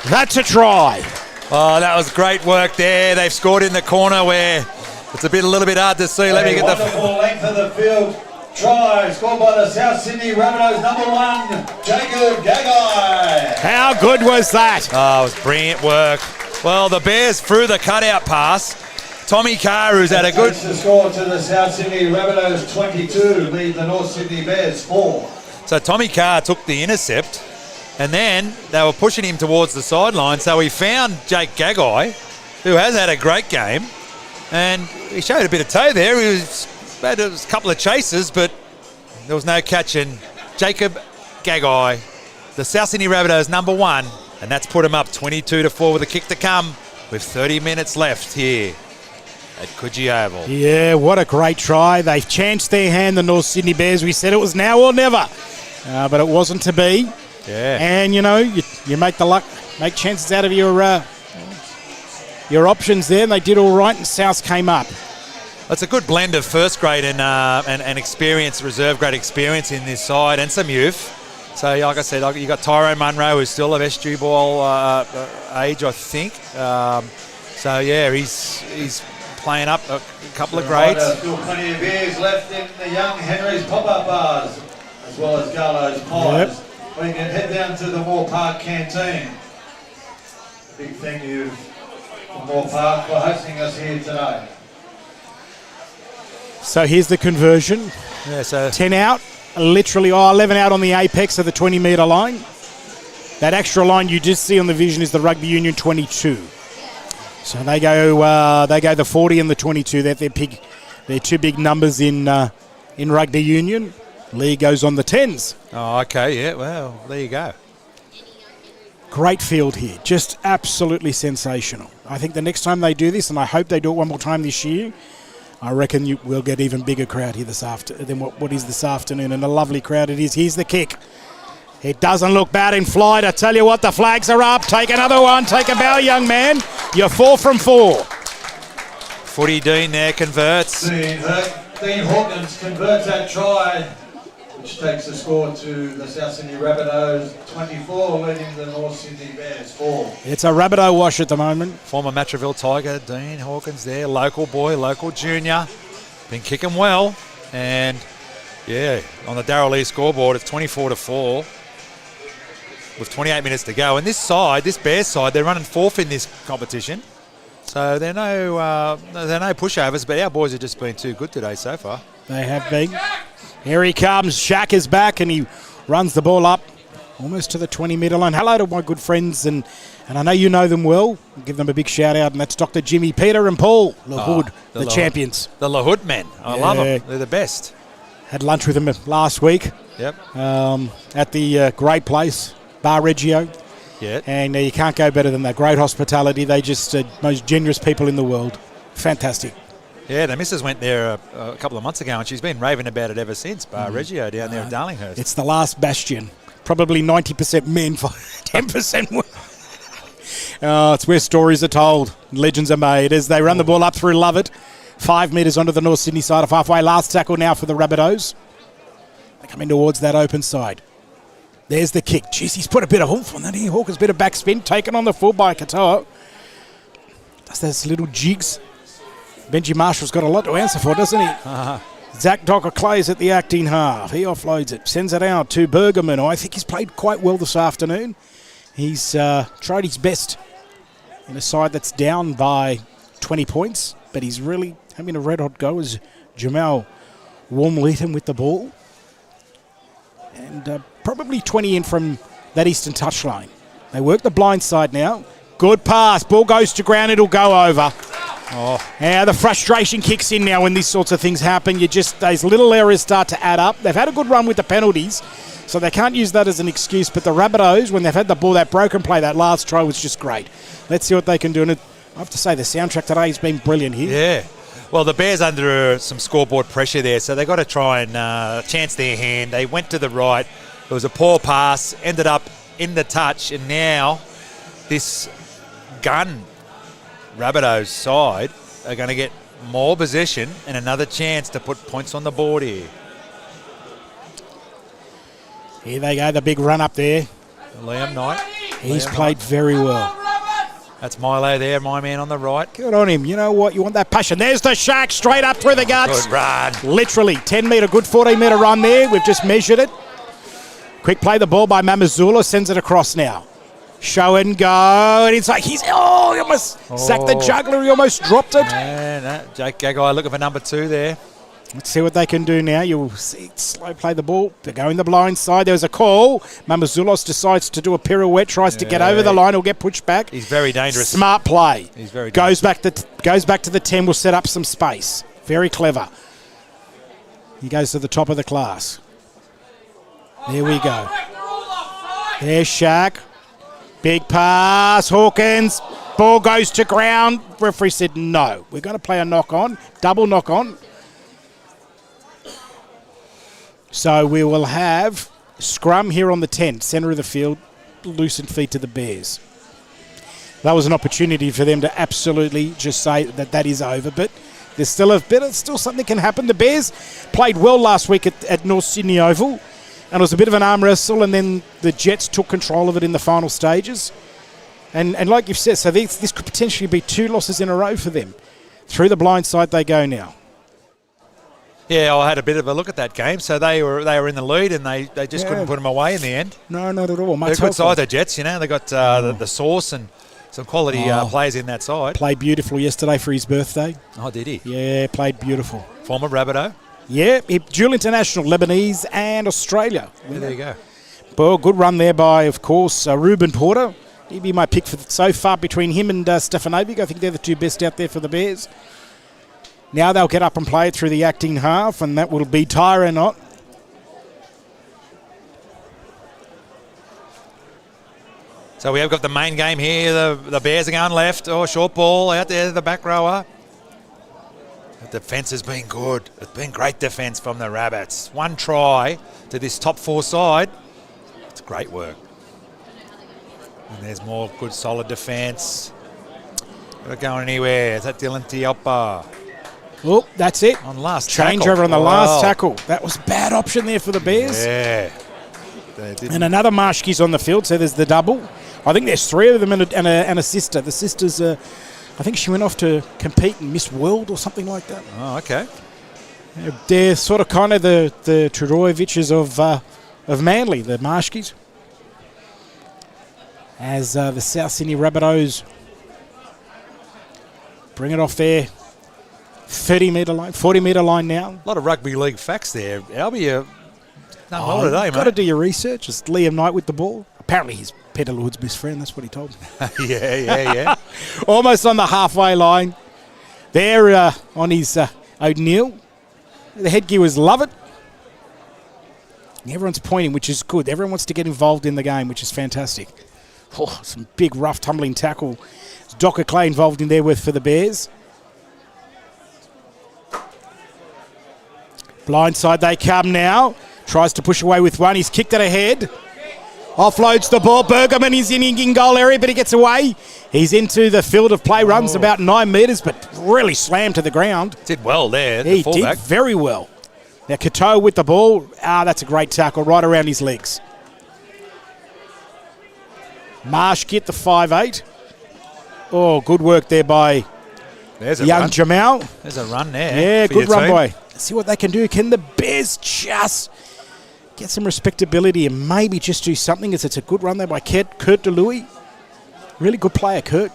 That's a try. Oh, that was great work there. They've scored in the corner where it's a little bit hard to see. Let me get the wonderful length of the field. Try scored by the South Sydney Rabbitohs, number 1, Jacob Gagai. How good was that? Oh, it was brilliant work. Well, the Bears threw the cutout pass. Tommy Carr, who's had a good... The score to the South Sydney Rabbitohs 22, lead the North Sydney Bears 4. So Tommy Carr took the intercept, and then they were pushing him towards the sideline, so he found Jake Gagai, who has had a great game, and he showed a bit of toe there. He had a couple of chases, but there was no catching. Jacob Gagai, the South Sydney Rabbitohs number 1, and that's put him up 22-4 with a kick to come with 30 minutes left here at Coogee Oval. Yeah, what a great try. They've chanced their hand, the North Sydney Bears. We said it was now or never, but it wasn't to be. Yeah. And, you make the luck, make chances out of your options there, and they did all right, and South came up. It's a good blend of first grade and experience, reserve grade experience in this side, and some youth. So, like I said, you got Tyrone Munro, who's still of SG ball age, I think. He's playing up a couple of grades. Still plenty of beers left in the Young Henry's pop-up bars, as well as Garlo's pies. Yep. We can head down to the Moore Park canteen. Big thank you to Moore Park for hosting us here today. So here's the conversion. Yeah, so 10 out, literally 11 out on the apex of the 20-metre line. That extra line you just see on the vision is the Rugby Union 22. So they go the 40 and the 22. They're two big numbers in Rugby Union. Lee goes on the 10s. Oh, okay, yeah, well, there you go. Great field here, just absolutely sensational. I think the next time they do this, and I hope they do it one more time this year, I reckon we'll get even bigger crowd here than what is this afternoon, and a lovely crowd it is. Here's the kick. It doesn't look bad in flight. I tell you what, the flags are up. Take another one. Take a bow, young man. You're 4 from 4. Footy Dean there converts. Dean Hawkins converts that try, which takes the score to the South Sydney Rabbitohs 24, leading the North Sydney Bears 4. It's a Rabbitoh wash at the moment. Former Matraville Tiger, Dean Hawkins there, local boy, local junior. Been kicking well. And, yeah, on the Darrell Lee scoreboard, it's 24-4 with 28 minutes to go. And this Bears side, they're running 4th in this competition. So they're no pushovers, but our boys have just been too good today so far. They have been. Here he comes. Shaq is back, and he runs the ball up Almost to the 20-metre line. Hello to my good friends, and I know you know them well. I'll give them a big shout-out, and that's Dr. Jimmy, Peter and Paul LaHood, the champions. The LaHood men. I love them. They're the best. Had lunch with them last week. Yep. At the great place, Bar Reggio. Yeah. And you can't go better than that. Great hospitality. They just most generous people in the world. Fantastic. Yeah, the missus went there a couple of months ago, and she's been raving about it ever since. Bar Reggio down there at Darlinghurst. It's the last bastion. Probably 90% men, 10% women. It's where stories are told, legends are made as they run the ball up through Lovett. 5 metres onto the North Sydney side of halfway. Last tackle now for the Rabbitohs. They're coming towards that open side. There's the kick. Jeez, he's put a bit of oomph on that here. Hawker's bit of backspin taken on the full by Katoa. Does those little jigs. Benji Marshall's got a lot to answer for, doesn't he? Zach Docker Clay's at the acting half. He offloads it, sends it out to Bergerman, who I think he's played quite well this afternoon. He's tried his best in a side that's down by 20 points, but he's really having a red-hot go as Jamal Warmleaton with the ball. And probably 20 in from that eastern touchline. They work the blind side now. Good pass. Ball goes to ground. It'll go over. Yeah, the frustration kicks in now when these sorts of things happen. Those little errors start to add up. They've had a good run with the penalties, so they can't use that as an excuse. But the Rabbitohs, when they've had the ball, that broken play, that last try was just great. Let's see what they can do. And I have to say, the soundtrack today has been brilliant here. Yeah. Well, the Bears under some scoreboard pressure there, so they've got to try and chance their hand. They went to the right. It was a poor pass, ended up in the touch, and now this gun Rabbitohs side are going to get more possession and another chance to put points on the board here. Here they go, the big run up there. Liam Knight. He's played very well. That's Milo there, my man on the right. Good on him. You know what? You want that passion. There's the Shark straight up through the guts. Good run. Literally 10-metre, good 14-metre run there. We've just measured it. Quick play the ball by Mamazula. Sends it across now. Show and go. And it's like he almost sacked the juggler. He almost dropped it. Yeah, Jake Gagai looking for number 2 there. Let's see what they can do now. You'll see slow play the ball. They go in the blind side. There's a call. Mamazulos decides to do a pirouette, tries to get over the line. He'll get pushed back. He's very dangerous. Smart play. He's very dangerous. Goes back to the 10. Will set up some space. Very clever. He goes to the top of the class. There we go. There's Shaq. Big pass. Hawkins. Ball goes to ground. Referee said no. We're going to play a knock on. Double knock on. So we will have scrum here on the 10, centre of the field, loosened feet to the Bears. That was an opportunity for them to absolutely just say that is over, but there's still something can happen. The Bears played well last week at North Sydney Oval, and it was a bit of an arm wrestle, and then the Jets took control of it in the final stages. And like you've said, so this could potentially be 2 losses in a row for them. Through the blind side they go now. Yeah, I had a bit of a look at that game. So they were in the lead, and they just couldn't put them away in the end. No, not at all. They're a good side, the Jets. You know, they got the Sauce and some quality players in that side. Played beautiful yesterday for his birthday. Oh, did he? Yeah, played beautiful. Former Rabbitoh. Yeah, dual international, Lebanese and Australia. Yeah, there you go. Well, good run there by, of course, Ruben Porter. He'd be my pick for so far between him and Stefanovic. I think they're the 2 best out there for the Bears. Now they'll get up and play it through the acting half, and that will be Tyra Knott. So we have got the main game here. The Bears are going left. Oh, short ball out there, the back rower. The defence has been good. It's been great defence from the Rabbits. 1 try to this top 4 side. It's great work. And there's more good, solid defence. Not going anywhere. Is that Dylan Tiopa? Oh, that's it. On last change tackle. over on the last tackle. That was a bad option there for the Bears. Yeah. And another Marshki's on the field, so there's the double. I think there's 3 of them and a sister. The sister's, I think she went off to compete in Miss World or something like that. Oh, okay. They're sort of kind of the Trudojeviches of Manly, the Marshki's. As the South Sydney Rabbitohs bring it off there. 30-metre line, 40-metre line now. A lot of rugby league facts there. Albie, No, well today, mate. Got to do your research. It's Liam Knight with the ball. Apparently he's Peter Lord's best friend. That's what he told me. yeah. Almost on the halfway line. There on his O'Neill. The headgearers love it. Everyone's pointing, which is good. Everyone wants to get involved in the game, which is fantastic. Oh, some big, rough, tumbling tackle. There's Docker Clay involved in there for the Bears. Blindside they come now. Tries to push away with one. He's kicked it ahead. Offloads the ball. Bergerman is in goal area, but he gets away. He's into the field of play. Runs about 9 metres, but really slammed to the ground. Did well there, He did very well. Now, Cato with the ball. That's a great tackle right around his legs. Marsh get the 5'8". Oh, good work there by young Jamal. There's a run there. Yeah, good run by. See what they can do. Can the Bears just get some respectability and maybe just do something? It's a good run there by Kurt DeLuey. Really good player, Kurt.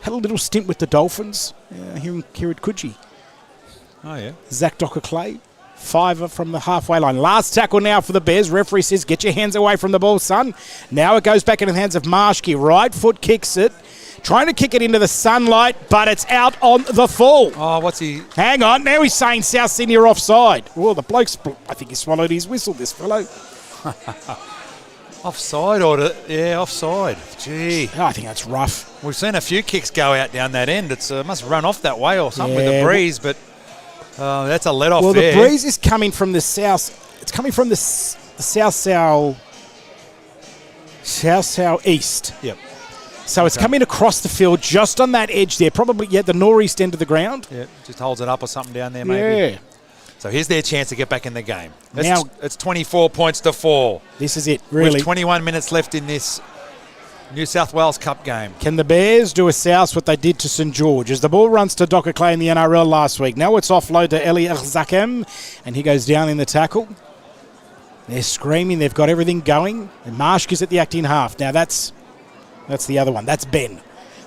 Had a little stint with the Dolphins here at Coogee. Oh, yeah. Zach Docker-Clay, 5 from the halfway line. Last tackle now for the Bears. Referee says, get your hands away from the ball, son. Now it goes back into the hands of Marshke. Right foot kicks it. Trying to kick it into the sunlight, but it's out on the full. Oh, what's he? Hang on. Now he's saying South Sydney are offside. Oh, the bloke's... I think he swallowed his whistle, this fellow. Offside order. Yeah, offside. Gee. I think that's rough. We've seen a few kicks go out down that end. It's must run off that way or something with the breeze, but that's a let off there. Well, the breeze is coming from the south. It's coming from the south-south-east. Yep. So it's coming across the field just on that edge there, probably at the northeast end of the ground. Yeah, just holds it up or something down there maybe. Yeah. So here's their chance to get back in the game. Now it's 24 points to 4. This is it, really. With 21 minutes left in this New South Wales Cup game. Can the Bears do a South what they did to St George? As the ball runs to Docker Clay in the NRL last week. Now it's offload to Eli Zakem, and he goes down in the tackle. They're screaming. They've got everything going. And Marshke's at the acting half. Now that's the other one. That's Ben.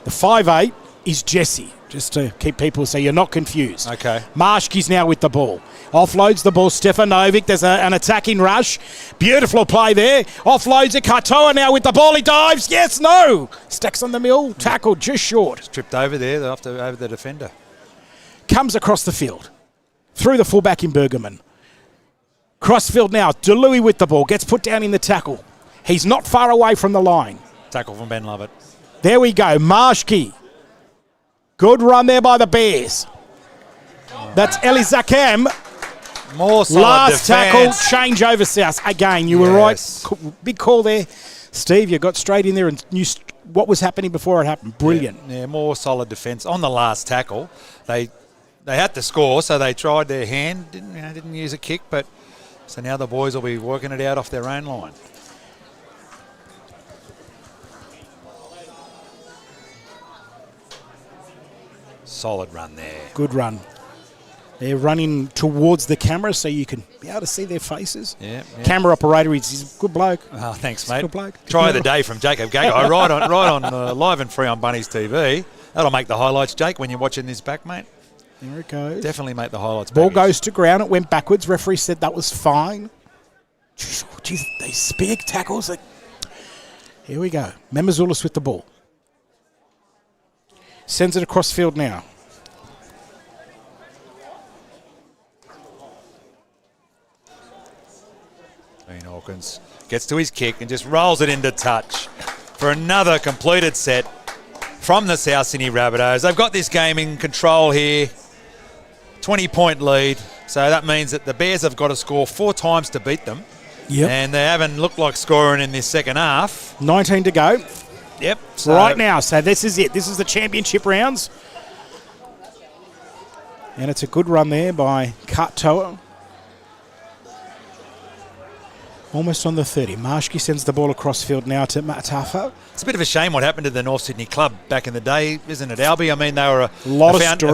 The 5'8" is Jesse, just to keep people so you're not confused. Okay. Marshke's now with the ball. Offloads the ball. Stefanovic. There's an attacking rush. Beautiful play there. Offloads it. Katoa now with the ball. He dives. Yes, no. Stacks on the mill. Tackled just short. Just tripped over there over the defender. Comes across the field. Through the fullback in Bergerman. Crossfield now. DeLuey with the ball. Gets put down in the tackle. He's not far away from the line. Tackle from Ben Lovett. There we go. Marshke. Good run there by the Bears. That's Eli Zakem. More solid Last defense. tackle, change over South. Again, you were right. Big call there. Steve, you got straight in there and knew what was happening before it happened. Brilliant. Yeah, more solid defence. On the last tackle, they had to score, so they tried their hand. Didn't use a kick, but so now the boys will be working it out off their own line. Solid run there. Good run. They're running towards the camera so you can be able to see their faces. Yeah. Camera operator, he's a good bloke. Oh, thanks, mate. Good bloke. Try of the day from Jacob Gagai, right on live and free on Bunnies TV. That'll make the highlights, Jake, when you're watching this back, mate. There it goes. Definitely make the highlights. Ball goes to ground. It went backwards. Referee said that was fine. Jeez, these big tackles. Here we go. Memazoulis with the ball. Sends it across field now. Dean Hawkins gets to his kick and just rolls it into touch for another completed set from the South Sydney Rabbitohs. They've got this game in control here. 20-point lead. So that means that the Bears have got to score 4 times to beat them. Yep. And they haven't looked like scoring in this second half. 19 to go. Yep. So right now. So this is it. This is the championship rounds. And it's a good run there by Katoa. Almost on the 30. Marshke sends the ball across field now to Matafa. It's a bit of a shame what happened to the North Sydney club back in the day, isn't it, Albie? I mean, they were a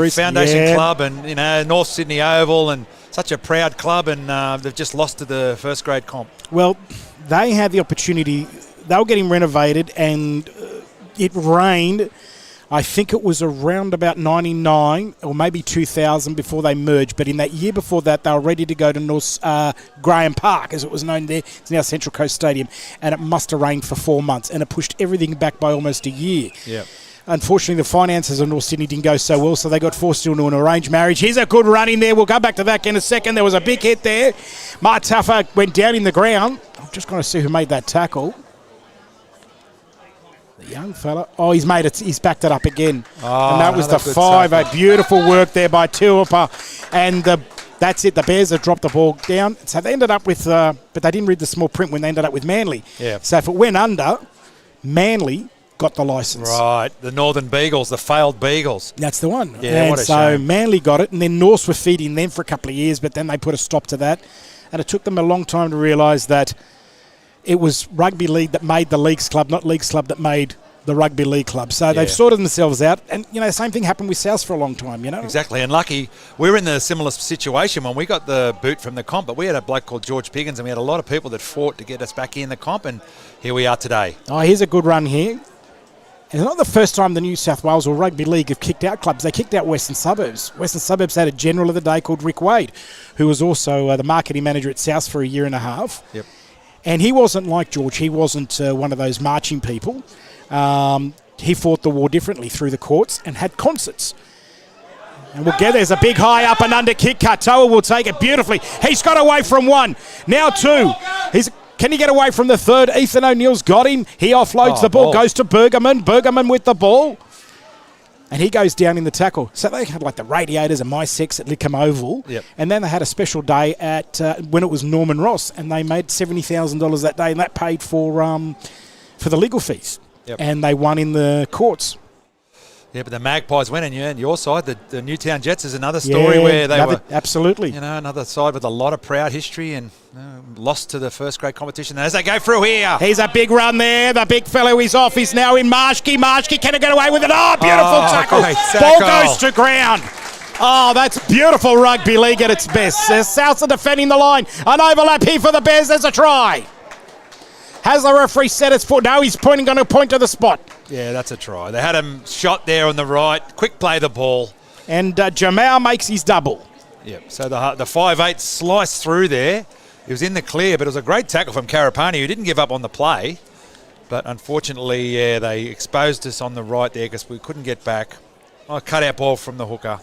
foundation club, and North Sydney Oval, and such a proud club, and they've just lost to the first grade comp. Well, they had the opportunity. They were getting renovated, and it rained I think it was around about 99 or maybe 2000 before they merged. But in that year before that, they were ready to go to North Graham Park, as it was known there. It's now Central Coast Stadium. And it must have rained for 4 months. And it pushed everything back by almost a year. Yeah. Unfortunately, the finances of North Sydney didn't go so well, so they got forced into an arranged marriage. Here's a good run in there. We'll go back to that in a second. There was a big hit there. Martuffa went down in the ground. I'm just going to see who made that tackle. The young fella. Oh, he's made it. He's backed it up again. Oh, and that was the 5. A beautiful work there by Tuapa. And that's it. The Bears have dropped the ball down. So they ended up with, but they didn't read the small print when they ended up with Manly. Yeah. So if it went under, Manly got the licence. Right, the Northern Beagles, the failed Beagles. That's the one. Yeah, and what a so shame. Manly got it, and then Norths were feeding them for a couple of years, but then they put a stop to that. And it took them a long time to realise that it was rugby league that made the leagues club, not leagues club that made the rugby league club. So they've sorted themselves out. And, the same thing happened with South for a long time, Exactly. And lucky, we were in the similar situation when we got the boot from the comp, but we had a bloke called George Piggins, and we had a lot of people that fought to get us back in the comp, and here we are today. Oh, here's a good run here. And it's not the first time the New South Wales or Rugby League have kicked out clubs. They kicked out Western Suburbs. Western Suburbs had a general of the day called Rick Wade, who was also the marketing manager at South for a year and a half. Yep. And he wasn't like George. He wasn't one of those marching people. He fought the war differently through the courts and had concerts. And we'll get there's a big high up and under kick. Katoa will take it beautifully. He's got away from 1. Now 2. Can he get away from the 3rd? Ethan O'Neill's got him. He offloads the ball, goes to Bergerman. Bergerman with the ball. And he goes down in the tackle. So they had like the Radiators and My Sex at Coogee Oval. Yep. And then they had a special day at when it was Norman Ross. And they made $70,000 that day. And that paid for the legal fees. Yep. And they won in the courts. Yeah, but the Magpies went, and your side, the Newtown Jets, is another story where they were... Absolutely. Another side with a lot of proud history and lost to the first grade competition. As they go through here. Here's a big run there. The big fellow is off. He's now in Marshke. Marshke, can he get away with it? Oh, beautiful tackle. Ball goes to ground. Oh, that's beautiful rugby league at its best. Souths are defending the line. An overlap here for the Bears. There's a try. Has the referee set its foot? No, he's going to point to the spot. Yeah, that's a try. They had him shot there on the right. Quick play the ball. And Jamal makes his double. Yep. So the 5'8" sliced through there. He was in the clear, but it was a great tackle from Karapani, who didn't give up on the play. But unfortunately, they exposed us on the right there because we couldn't get back. Oh, cut out ball from the hooker.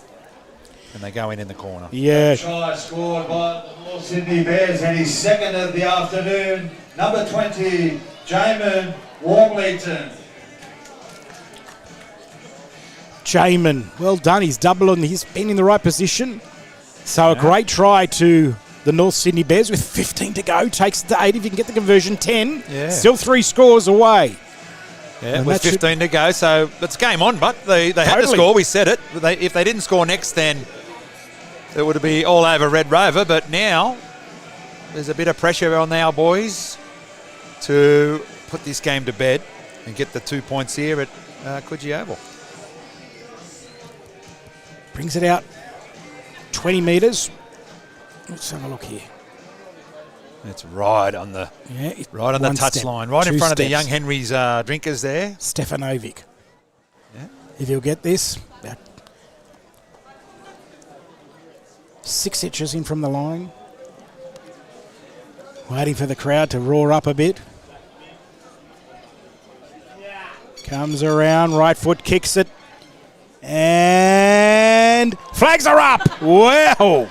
And they go in the corner. Yeah. Try scored by the North Sydney Bears, and his 2nd of the afternoon. Number 20, Jamin Warmleyton. Jamin, well done. He's double and he's been in the right position. So a great try to the North Sydney Bears with 15 to go. Takes it to 8 if you can get the conversion. 10. Yeah. Still 3 scores away. Yeah, with 15 to go. So it's game on, but they had to score. We said it. If they didn't score next, then it would be all over Red Rover. But now there's a bit of pressure on our boys to put this game to bed and get the 2 points here at Coogee Oval. Brings it out 20 metres. Let's have a look here. It's right on the touchline, right in front of the Young Henry's drinkers there. Stefanovic. Yeah. If you'll get this, about 6 inches in from the line. Waiting for the crowd to roar up a bit. Comes around, right foot kicks it. And flags are up. Wow.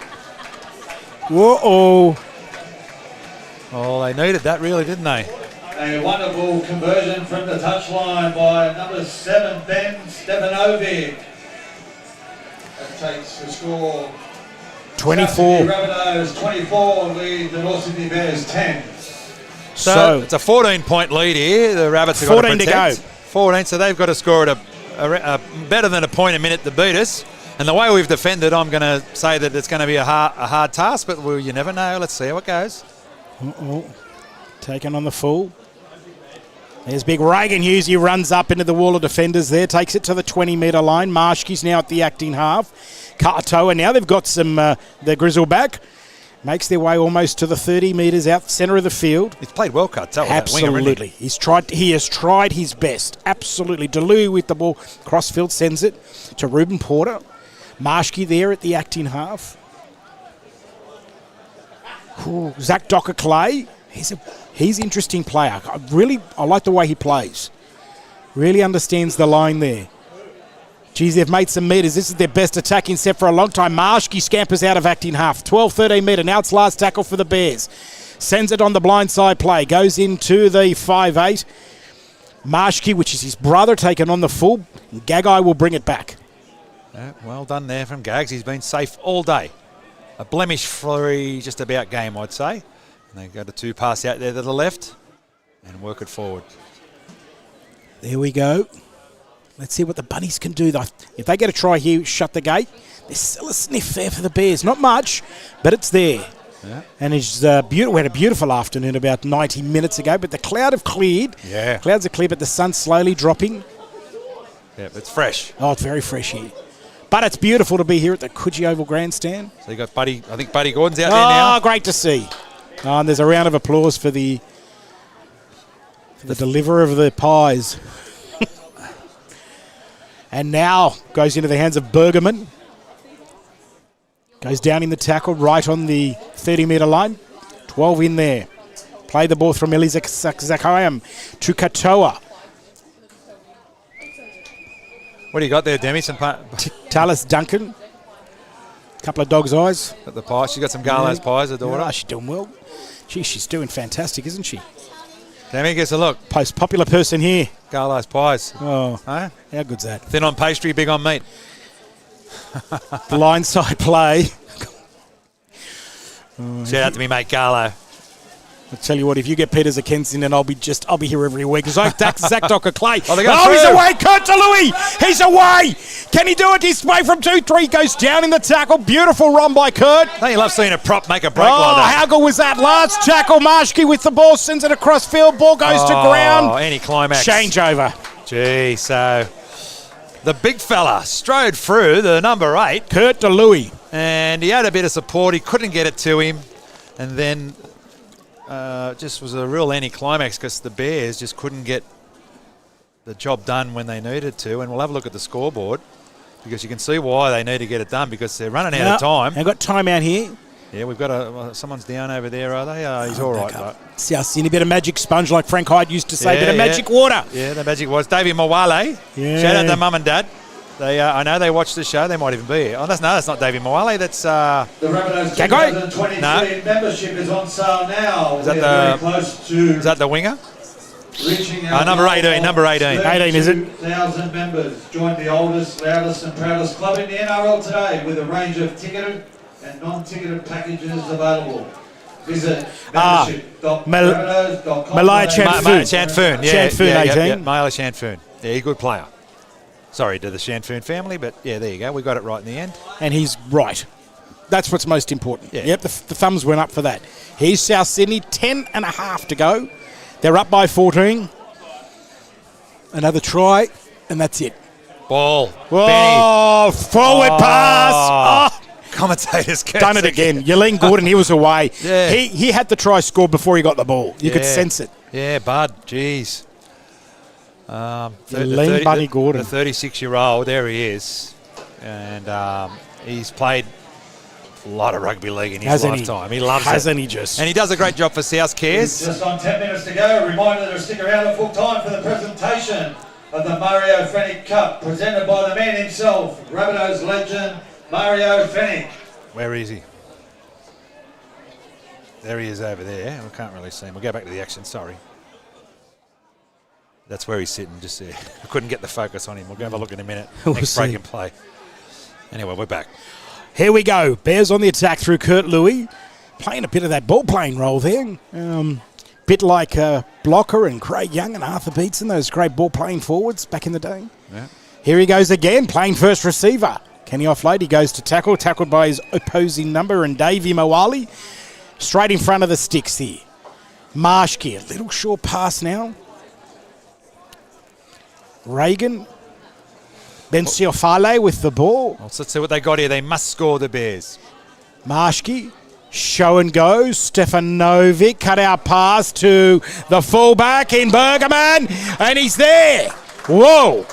Whoa. Oh, they needed that really, didn't they? A wonderful conversion from the touchline by number 7, Ben Stefanovic. That takes the score. 24. Rabbitohs 24 lead the North Sydney Bears 10. So it's a 14-point lead here. The Rabbits have got to protect. 14 to go. 14, so they've got to score at a better than a point a minute to beat us. And the way we've defended, I'm going to say that it's going to be a hard task, but you never know. Let's see how it goes. Taken on the full. There's big Reagan Hughes. He runs up into the wall of defenders there, takes it to the 20-metre line. Marshke's now at the acting half. Katoa now. They've got some the Grizzle back. Makes their way almost to the 30 metres out centre of the field. He's played well, cut. Absolutely. He has tried his best. Absolutely. DeLuey with the ball. Crossfield sends it to Ruben Porter. Marshke there at the acting half. Ooh, Zach Docker-Clay. He's an interesting player. I like the way he plays. Really understands the line there. Geez, they've made some metres. This is their best attacking set for a long time. Marshke scampers out of acting half. 12-13 metre. Now it's last tackle for the Bears. Sends it on the blindside play. Goes into the 5-8. Marshke, which is his brother, taken on the full. Gagai will bring it back. Yeah, well done there from Gags. He's been safe all day. A blemish-free just about game, I'd say. And they go to 2 pass out there to the left and work it forward. There we go. Let's see what the Bunnies can do, though. If they get a try here, shut the gate. There's still a sniff there for the Bears. Not much, but it's there. Yeah. And it's beautiful. We had a beautiful afternoon about 90 minutes ago, but the cloud have cleared. Yeah. Clouds are clear, but the sun's slowly dropping. Yeah, it's fresh. Oh, it's very fresh here. But it's beautiful to be here at the Coogee Oval Grandstand. So you got Buddy, I think Buddy Gordon's out there now. Oh, great to see. Oh, and there's a round of applause for the deliverer of the pies. And now goes into the hands of Bergerman. Goes down in the tackle, right on the 30-metre line. 12 in there. Play the ball from Elizak Zakayam to Katoa. What do you got there, Demi? Some Talis Duncan. Couple of dog's eyes. Got the pie. She's got some Garlo's pies, her daughter. Oh, she's doing well. Gee, she's doing fantastic, isn't she? Demi, gets a look. Most popular person here. Garlo's pies. Oh, huh? How good's that? Thin on pastry, big on meat. Blindside play. Shout out to me mate Garlo. I'll tell you what, if you get Peter Kensington, I'll be here every week. Zach Docker-Clay. Oh, he's away. Kurt DeLuey. He's away. Can he do it? He's away from 2-3. Goes down in the tackle. Beautiful run by Kurt. Don't you love seeing a prop make a break like that? How good was that? Last tackle. Marshke with the ball. Sends it across field. Ball goes to ground. Anti-climax. Changeover. Gee, so the big fella strode through the number 8. Kurt DeLuey. And he had a bit of support. He couldn't get it to him. And then just was a real anti-climax because the Bears just couldn't get the job done when they needed to. And we'll have a look at the scoreboard because you can see why they need to get it done because they're running out of time. They've got time out here. Yeah, we've got someone's down over there, are they? He's all right. But. See, I've seen a bit of magic sponge like Frank Hyde used to say, bit of magic water. Yeah, the magic was. Davey Mwale. Yeah. Shout out to Mum and Dad. They, I know they watch the show. They might even be here. Oh, that's not Davey Mwale. That's the Rabbitohs 2023 membership is on sale now. Is that the winger? Reaching number 18. Number 18. 18 is it? 1,000 members. Join the oldest, loudest, and proudest club in the NRL today with a range of ticketed and non-ticketed packages available. Visit membership.rabbitohs.com. Malaya Shanfoon. Shanfoon 18. Yeah, Malaya Shanfoon. Yeah, he's a good player. Sorry to the Shanfoon family, but yeah, there you go. We got it right in the end. And he's right. That's what's most important. Yeah. Yep, the thumbs went up for that. Here's South Sydney, 10.5 to go. They're up by 14. Another try, and that's it. Ball. Whoa, forward pass. Oh. Commentators done it again. Yleen Gordon, he was away. Yeah. He had the try scored before he got the ball. You could sense it. Yeah, Bud. Jeez. Bunny Gordon. The 36-year-old, there he is. And he's played a lot of rugby league in his lifetime. He loves it. Hasn't he just? And he does a great job for South Cares. Just on 10 minutes to go. A reminder to stick around at full time for the presentation of the Mario Fennick Cup, presented by the man himself, Rabbitohs legend, Mario Fennick. Where is he? There he is over there. We can't really see him. We'll go back to the action, sorry. That's where he's sitting, just there. I couldn't get the focus on him. We'll go have a look in a minute. Next break and play. Anyway, we're back. Here we go. Bears on the attack through Kurt Louis. Playing a bit of that ball-playing role there. Bit like Blocker and Craig Young and Arthur Beetson, those great ball-playing forwards back in the day. Yeah. Here he goes again, playing first receiver. Can he offload? He goes to tackle. Tackled by his opposing number and Davey Mawali. Straight in front of the sticks here. Marshke, a little short pass now. Reagan. Ben Siofale with the ball. Let's see what they got here. They must score, the Bears. Marshke. Show and go. Stefanovic cut out pass to the fullback in Bergerman, and he's there. Whoa.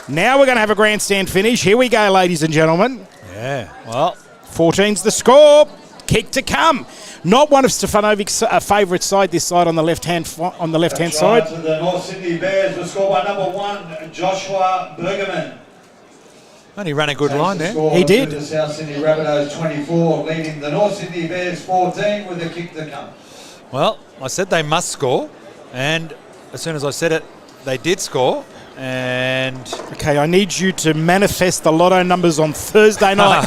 Now we're going to have a grandstand finish. Here we go, ladies and gentlemen. Yeah, well. 14's the score. Kick to come. Not one of Stefanovic's favourite side, this side on the left-hand side. To the North Sydney Bears was scored by number 1, Joshua Bergerman. Only ran a good line there. He did. The South Sydney Rabbitohs 24, leading the North Sydney Bears 14 with a kick to come. Well, I said they must score, and as soon as I said it, they did score. And okay, I need you to manifest the lotto numbers on Thursday night.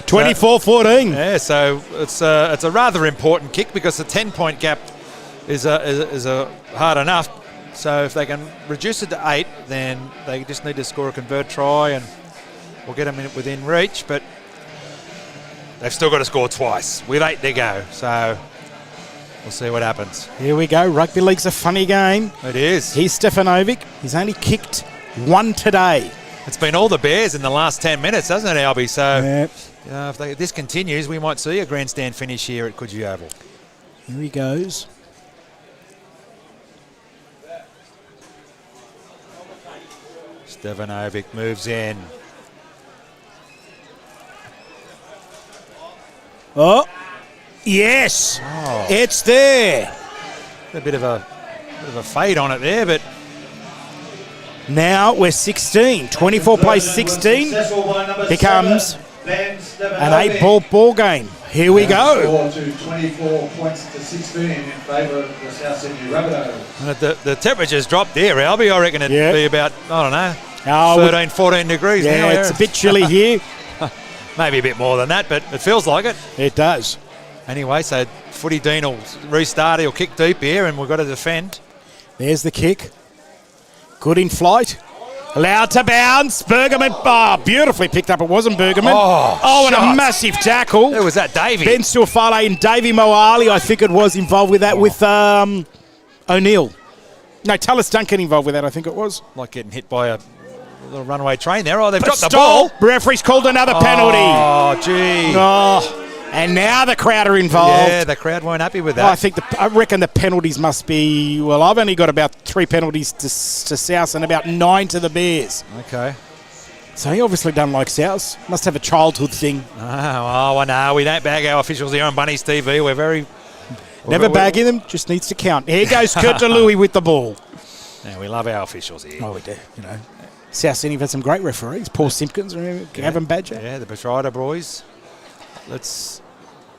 24-14. Yeah, so it's a rather important kick because the 10-point gap is hard enough. So if they can reduce it to 8, then they just need to score a convert try, and we'll get them within reach. But they've still got to score twice with 8 to go. So we'll see what happens. Here we go. Rugby league's a funny game. It is. Here's Stefanovic. He's only kicked 1 today. It's been all the Bears in the last 10 minutes, hasn't it, Albie? So yep. If this continues, we might see a grandstand finish here at Coogee Oval. Here he goes. Stefanovic moves in. Oh, yes. Oh. It's there. A bit of a fade on it there, but now we're 16. 24 plays 16 becomes an 8-ball game. Here we go. To 24 points to 16 in favour of the South Sydney Rabbitohs. The temperature's dropped there, Albie. I reckon it'd be about, I don't know, 13, 14 degrees now. Yeah, it's a bit chilly here. Maybe a bit more than that, but it feels like it. It does. Anyway, so Footy Dean will restart. He'll kick deep here, and we've got to defend. There's the kick. Good in flight. Allowed to bounce. Bergerman, beautifully picked up. It wasn't Bergerman. And a massive tackle. Who was that, Davey? Ben Stuafale and Davey Moali, I think it was, involved with that with O'Neill. No, Tallis Duncan involved with that, I think it was. Like getting hit by a little runaway train there. Oh, they've dropped the ball. Referee's called another penalty. Oh, gee. Oh. And now the crowd are involved. Yeah, the crowd weren't happy with that. I reckon the penalties must be, well, I've only got about 3 penalties to South and about 9 to the Bears. Okay. So he obviously doesn't like South. Must have a childhood thing. Oh, no, we don't bag our officials here on Bunnies TV. We're never bagging them, just needs to count. Here goes Kurt DeLuey with the ball. Yeah, we love our officials here. Oh, we do, South Sydney have had some great referees. Paul Simpkins, remember? Gavin Badger. Yeah, the Betrider boys.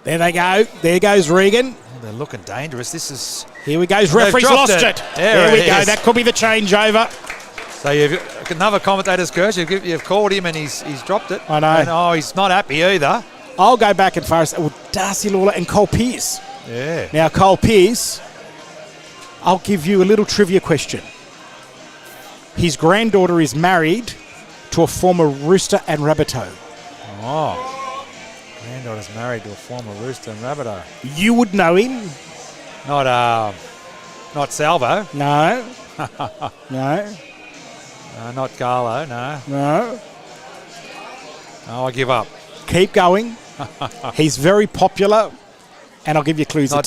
There they go. There goes Regan. Oh, they're looking dangerous. Here we go. Referee's lost it. There we go. That could be the changeover. So you've another commentator's curse. You've called him and he's dropped it. I know. And, he's not happy either. I'll go back and far as Darcy Lawler and Cole Pearce. Yeah. Now Cole Pearce, I'll give you a little trivia question. His granddaughter is married to a former Rooster and Rabbitoh. Oh. Granddaughter's married to a former Rooster and Rabbitoh. You would know him. Not Salvo. No. No. Not Carlo, no. No. Oh, I give up. Keep going. He's very popular. And I'll give you clues. Not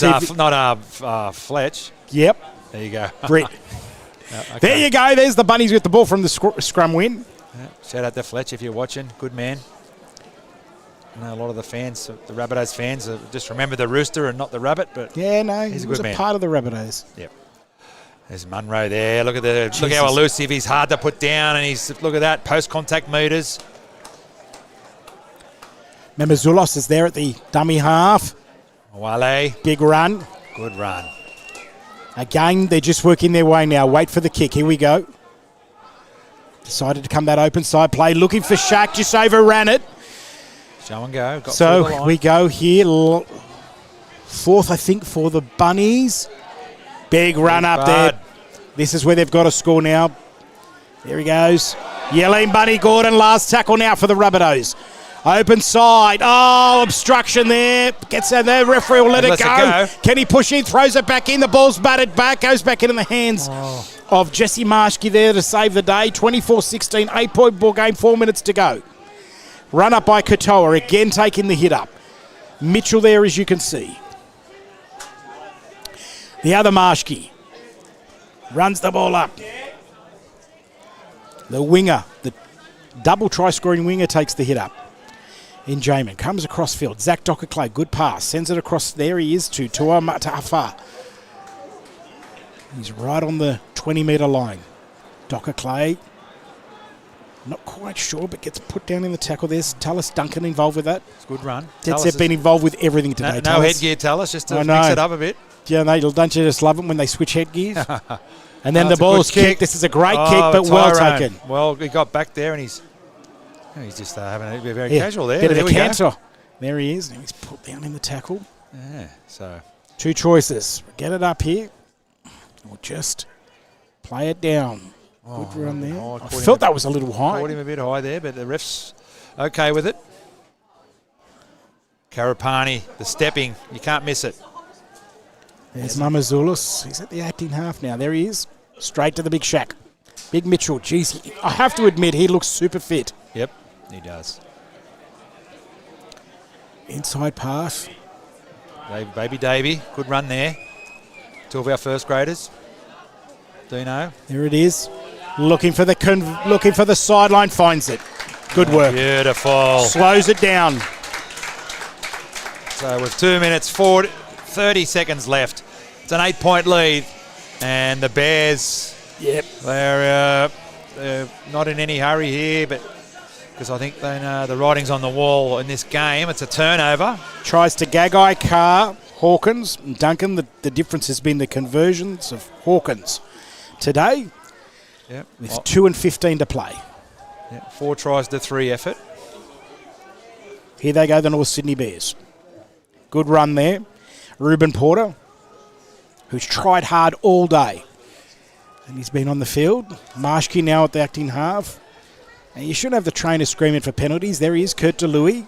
Fletch. Yep. There you go. Britt. Okay. There you go. There's the Bunnies with the ball from the scrum win. Yeah. Shout out to Fletch if you're watching. Good man. I know a lot of the fans, the Rabbitohs fans, just remember the Rooster and not the Rabbit. But yeah, no, he's he was a part of the Rabbitohs. Yep. There's Munro there. Look how elusive he's hard to put down, and look at that post-contact meters. Remember Zulos is there at the dummy half. Wale. Big run. Good run. Again, they're just working their way now. Wait for the kick. Here we go. Decided to come that open side play. Looking for Shaq. Just overran it. Show and go. So we go here. Fourth, I think, for the Bunnies. Big run up there. This is where they've got to score now. There he goes. Yelling Bunny Gordon. Last tackle now for the Rabbitohs. Open side. Oh, obstruction there. Gets out there. Referee will let it go. Can he push in? Throws it back in. The ball's batted back. Goes back into the hands of Jesse Marshke there to save the day. 24-16. 8-point ball game. 4 minutes to go. Run up by Katoa. Again taking the hit up. Mitchell there, as you can see. The other Marshke runs the ball up. The winger, the double try-scoring winger, takes the hit up. In Jamin, comes across field. Zach Docker-Clay, good pass. Sends it across. There he is to Tua Matafa. He's right on the 20-metre line. Docker-Clay, not quite sure, but gets put down in the tackle. There's Tallis Duncan involved with that. It's a good run. They've been involved with everything today. No headgear, Tallis, just to mix it up a bit. Yeah, don't you just love it when they switch headgears? And then the ball's kicked. This is a great kick, but well taken. Well, he got back there, and he's just having a very casual there. Bit of a canter. There he is. He's put down in the tackle. Yeah, so. 2 choices. Get it up here or just play it down. Good run there. I felt that was a little high. Caught him a bit high there, but the ref's okay with it. Karapani, the stepping. You can't miss it. There's Mamazoulis. He's at the acting half now. There he is. Straight to the big shack. Big Mitchell. Jeez, I have to admit, he looks super fit. Yep, he does. Inside pass. Baby Davey, good run there. 2 of our first graders. Dino. There it is. Looking for the sideline, finds it. Good work. Beautiful. Slows it down. So with 2 minutes, 30 seconds left. It's an 8-point lead. And the Bears, they're not in any hurry here, but because I think they know the writing's on the wall in this game. It's a turnover. Tries to Gagai, Carr, Hawkins, and Duncan. The difference has been the conversions of Hawkins today. Yep. With 2 and 15 to play. 4 tries to 3 effort. Here they go, the North Sydney Bears. Good run there. Ruben Porter, who's tried hard all day. And he's been on the field. Marshke now at the acting half. And you shouldn't have the trainer screaming for penalties. There he is, Kurt DeLuey.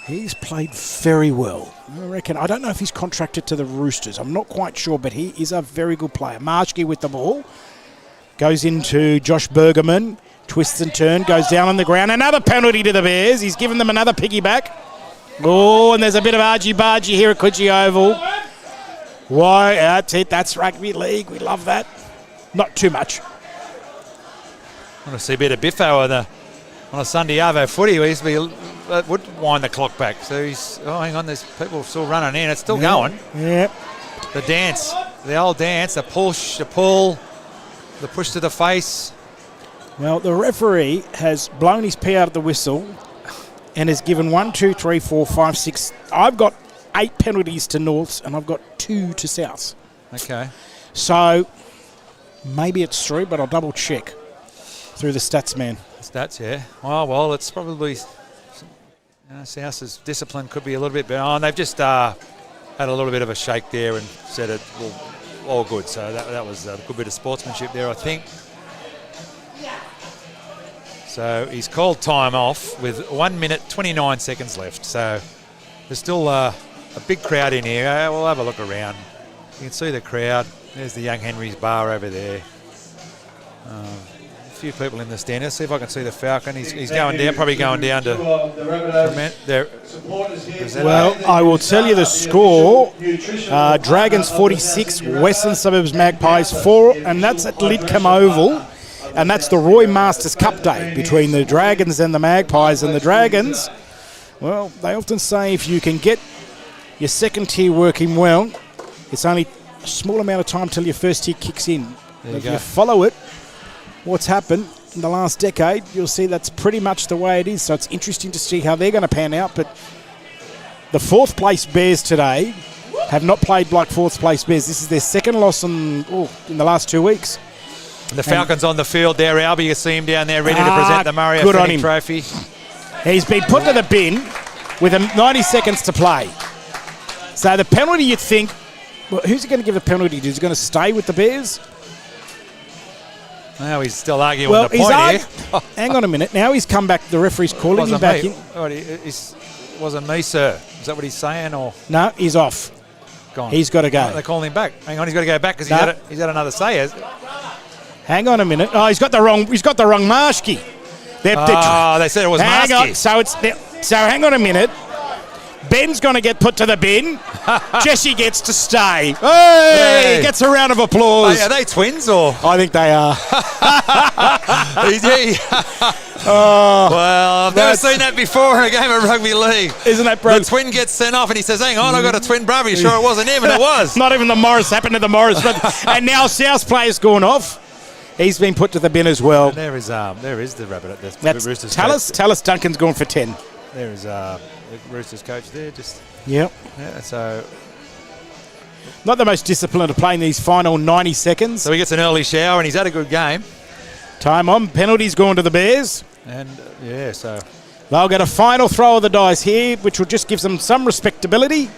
He's played very well. I don't know if he's contracted to the Roosters. I'm not quite sure, but he is a very good player. Marshke with the ball. Goes into Josh Bergerman. Twists and turns. Goes down on the ground. Another penalty to the Bears. He's given them another piggyback. Oh, and there's a bit of argy-bargy here at Coogee Oval. Why? That's it. That's rugby league. We love that. Not too much. I want to see a bit of Biffo on a Sunday Arvo footy. We used to would wind the clock back. So hang on, there's people still running in. It's still going. Yep. The dance, the old dance, the push, the pull, the push to the face. Well, the referee has blown his pee out of the whistle and has given 1, 2, 3, 4, 5, 6. I've got 8 penalties to Norths and I've got 2 to Souths. Okay. So maybe it's 3, but I'll double check through the stats man. Stats, yeah. Well, it's probably South's discipline could be a little bit better. And they've just had a little bit of a shake there and said it all good. So that was a good bit of sportsmanship there, I think. So he's called time off with 1 minute, 29 seconds left. So there's still a big crowd in here. We'll have a look around. You can see the crowd. There's the Young Henry's bar over there. A few people in the stand. Let's see if I can see the Falcon. He's going down, probably going down to there. Well, I will tell you the score. Dragons 46, Western Suburbs Magpies 4, and that's at Lidcombe Oval. And that's the Roy Masters Cup Day between the Dragons and the Magpies. And the Dragons, well, they often say if you can get your second tier working well, it's only a small amount of time till your first tier kicks in. If you follow it, what's happened in the last decade, you'll see that's pretty much the way it is. So it's interesting to see how they're going to pan out. But the 4th place Bears today have not played like 4th place Bears. This is their second loss in the last 2 weeks. The Falcons on the field there. Albie, you see him down there ready to present the Murray Fennick Trophy. He's been put to the bin with 90 seconds to play. So the penalty, you'd think, well, who's he going to give the penalty to? Is he going to stay with the Bears? Now he's still arguing with the point here. Hang on a minute. Now he's come back. The referee's calling him back in. It wasn't me, sir. Is that what he's saying? Or no, he's off. Gone. He's got to go. They're calling him back. Hang on, he's got to go back because he's had another say. Hang on a minute. Oh, he's got the wrong Marshke. They said it was Marshke. So hang on a minute. Ben's going to get put to the bin. Jesse gets to stay. Hey! Gets a round of applause. Hey, are they twins or? I think they are. Well, I've never seen that before in a game of rugby league. Isn't that brilliant? The twin gets sent off and he says, hang on, I've got a twin brother. You sure it wasn't him? And it was. Not even the Morris happened to the Morris. And now South's player's gone off. He's been put to the bin as well. And there is the Rabbit. That's Roosters Tallis Duncan's gone for 10. There is the Roosters coach there. Yep. Yeah, so not the most disciplined of playing these final 90 seconds. So he gets an early shower and he's had a good game. Time on. Penalties gone to the Bears. And so they'll get a final throw of the dice here, which will just give them some respectability,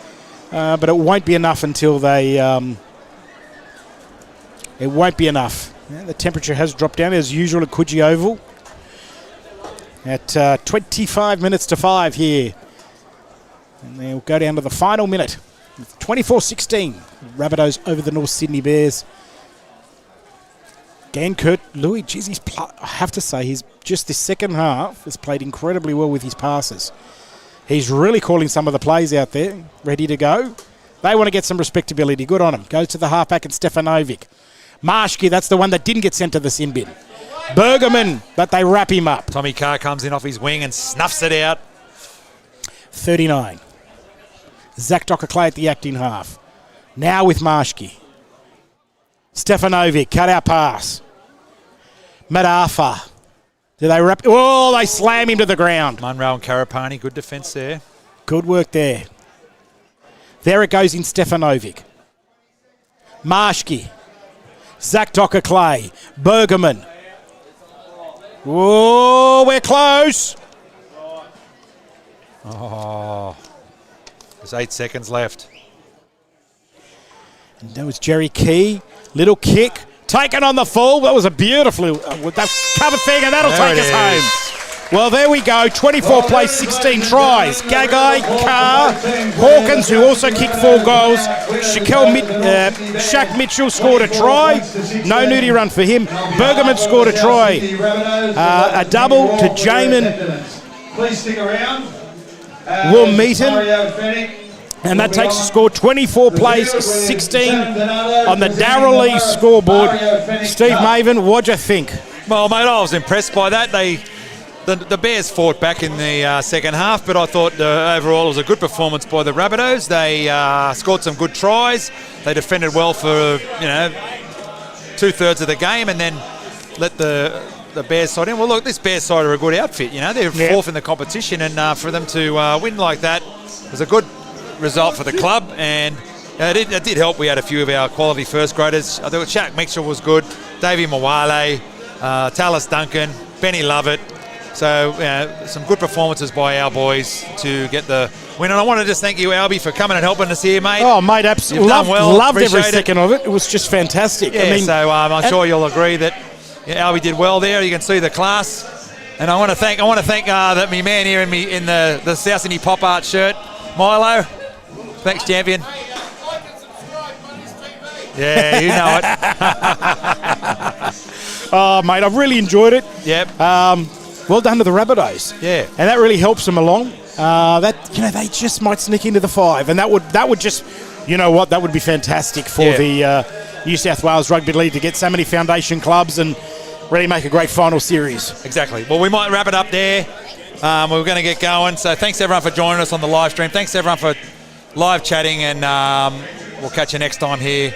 but it won't be enough until they. It won't be enough. Yeah, the temperature has dropped down as usual at Coogee Oval. At 25 minutes to 5 here. And they'll go down to the final minute. 24-16. Rabbitohs over the North Sydney Bears. Again, Kurt Louis, geez, I have to say, he's just this second half has played incredibly well with his passes. He's really calling some of the plays out there, ready to go. They want to get some respectability. Good on him. Goes to the halfback and Stefanovic. Marshke, that's the one that didn't get sent to the sin bin. Bergerman, but they wrap him up. Tommy Carr comes in off his wing and snuffs it out. 39. Zach Docker-Clay at the acting half. Now with Marshke. Stefanovic, cut out pass. Madafa. Do they wrap? Oh, they slam him to the ground. Munro and Karapani, good defence there. Good work there. There it goes in Stefanovic. Marshke. Zach Docker-Clay. Bergerman. Oh, we're close. Oh, there's 8 seconds left. And that was Jerry Key. Little kick. Taken on the full. That was a beautiful covered thing, and that'll take us home. Well, there we go. 24 plays, 16 tries. Gagai, Carr, Hawkins, who also kicked 4 goals. Shaq Mitchell scored a try. No nudie run for him. Bergerman scored a try. A double to Jamin. Please stick around. Will Meaton. And that takes the score 24 plays, 16 on the Darrell Lee scoreboard. Steve Maven, what'd you think? Well, mate, I was impressed by that. The Bears fought back in the second half, but I thought overall it was a good performance by the Rabbitohs. They scored some good tries. They defended well for 2/3 of the game, and then let the Bears side in. Well, look, this Bears side are a good outfit. They're fourth in the competition, and for them to win like that was a good result for the club, and it did help. We had a few of our quality first graders. I thought Shaq Mitchell was good, Davey Mawale, Tallis Duncan, Benny Lovett. So some good performances by our boys to get the win. And I want to just thank you, Albie, for coming and helping us here, mate. Oh, mate, absolutely. Loved every second of it. It was just fantastic. Yeah, so I'm sure you'll agree that Albie did well there. You can see the class. And I want to thank that me man here in the South Sydney Pop Art shirt, Milo. Thanks, champion. Yeah, you know it. Oh, mate, I've really enjoyed it. Yep. Well done to the Rabbitohs. Yeah. And that really helps them along. They just might sneak into the 5, and that would just, that would be fantastic for the New South Wales Rugby League to get so many foundation clubs and really make a great final series. Exactly. Well, we might wrap it up there. We're going to get going. So thanks everyone for joining us on the live stream. Thanks everyone for live chatting, and we'll catch you next time here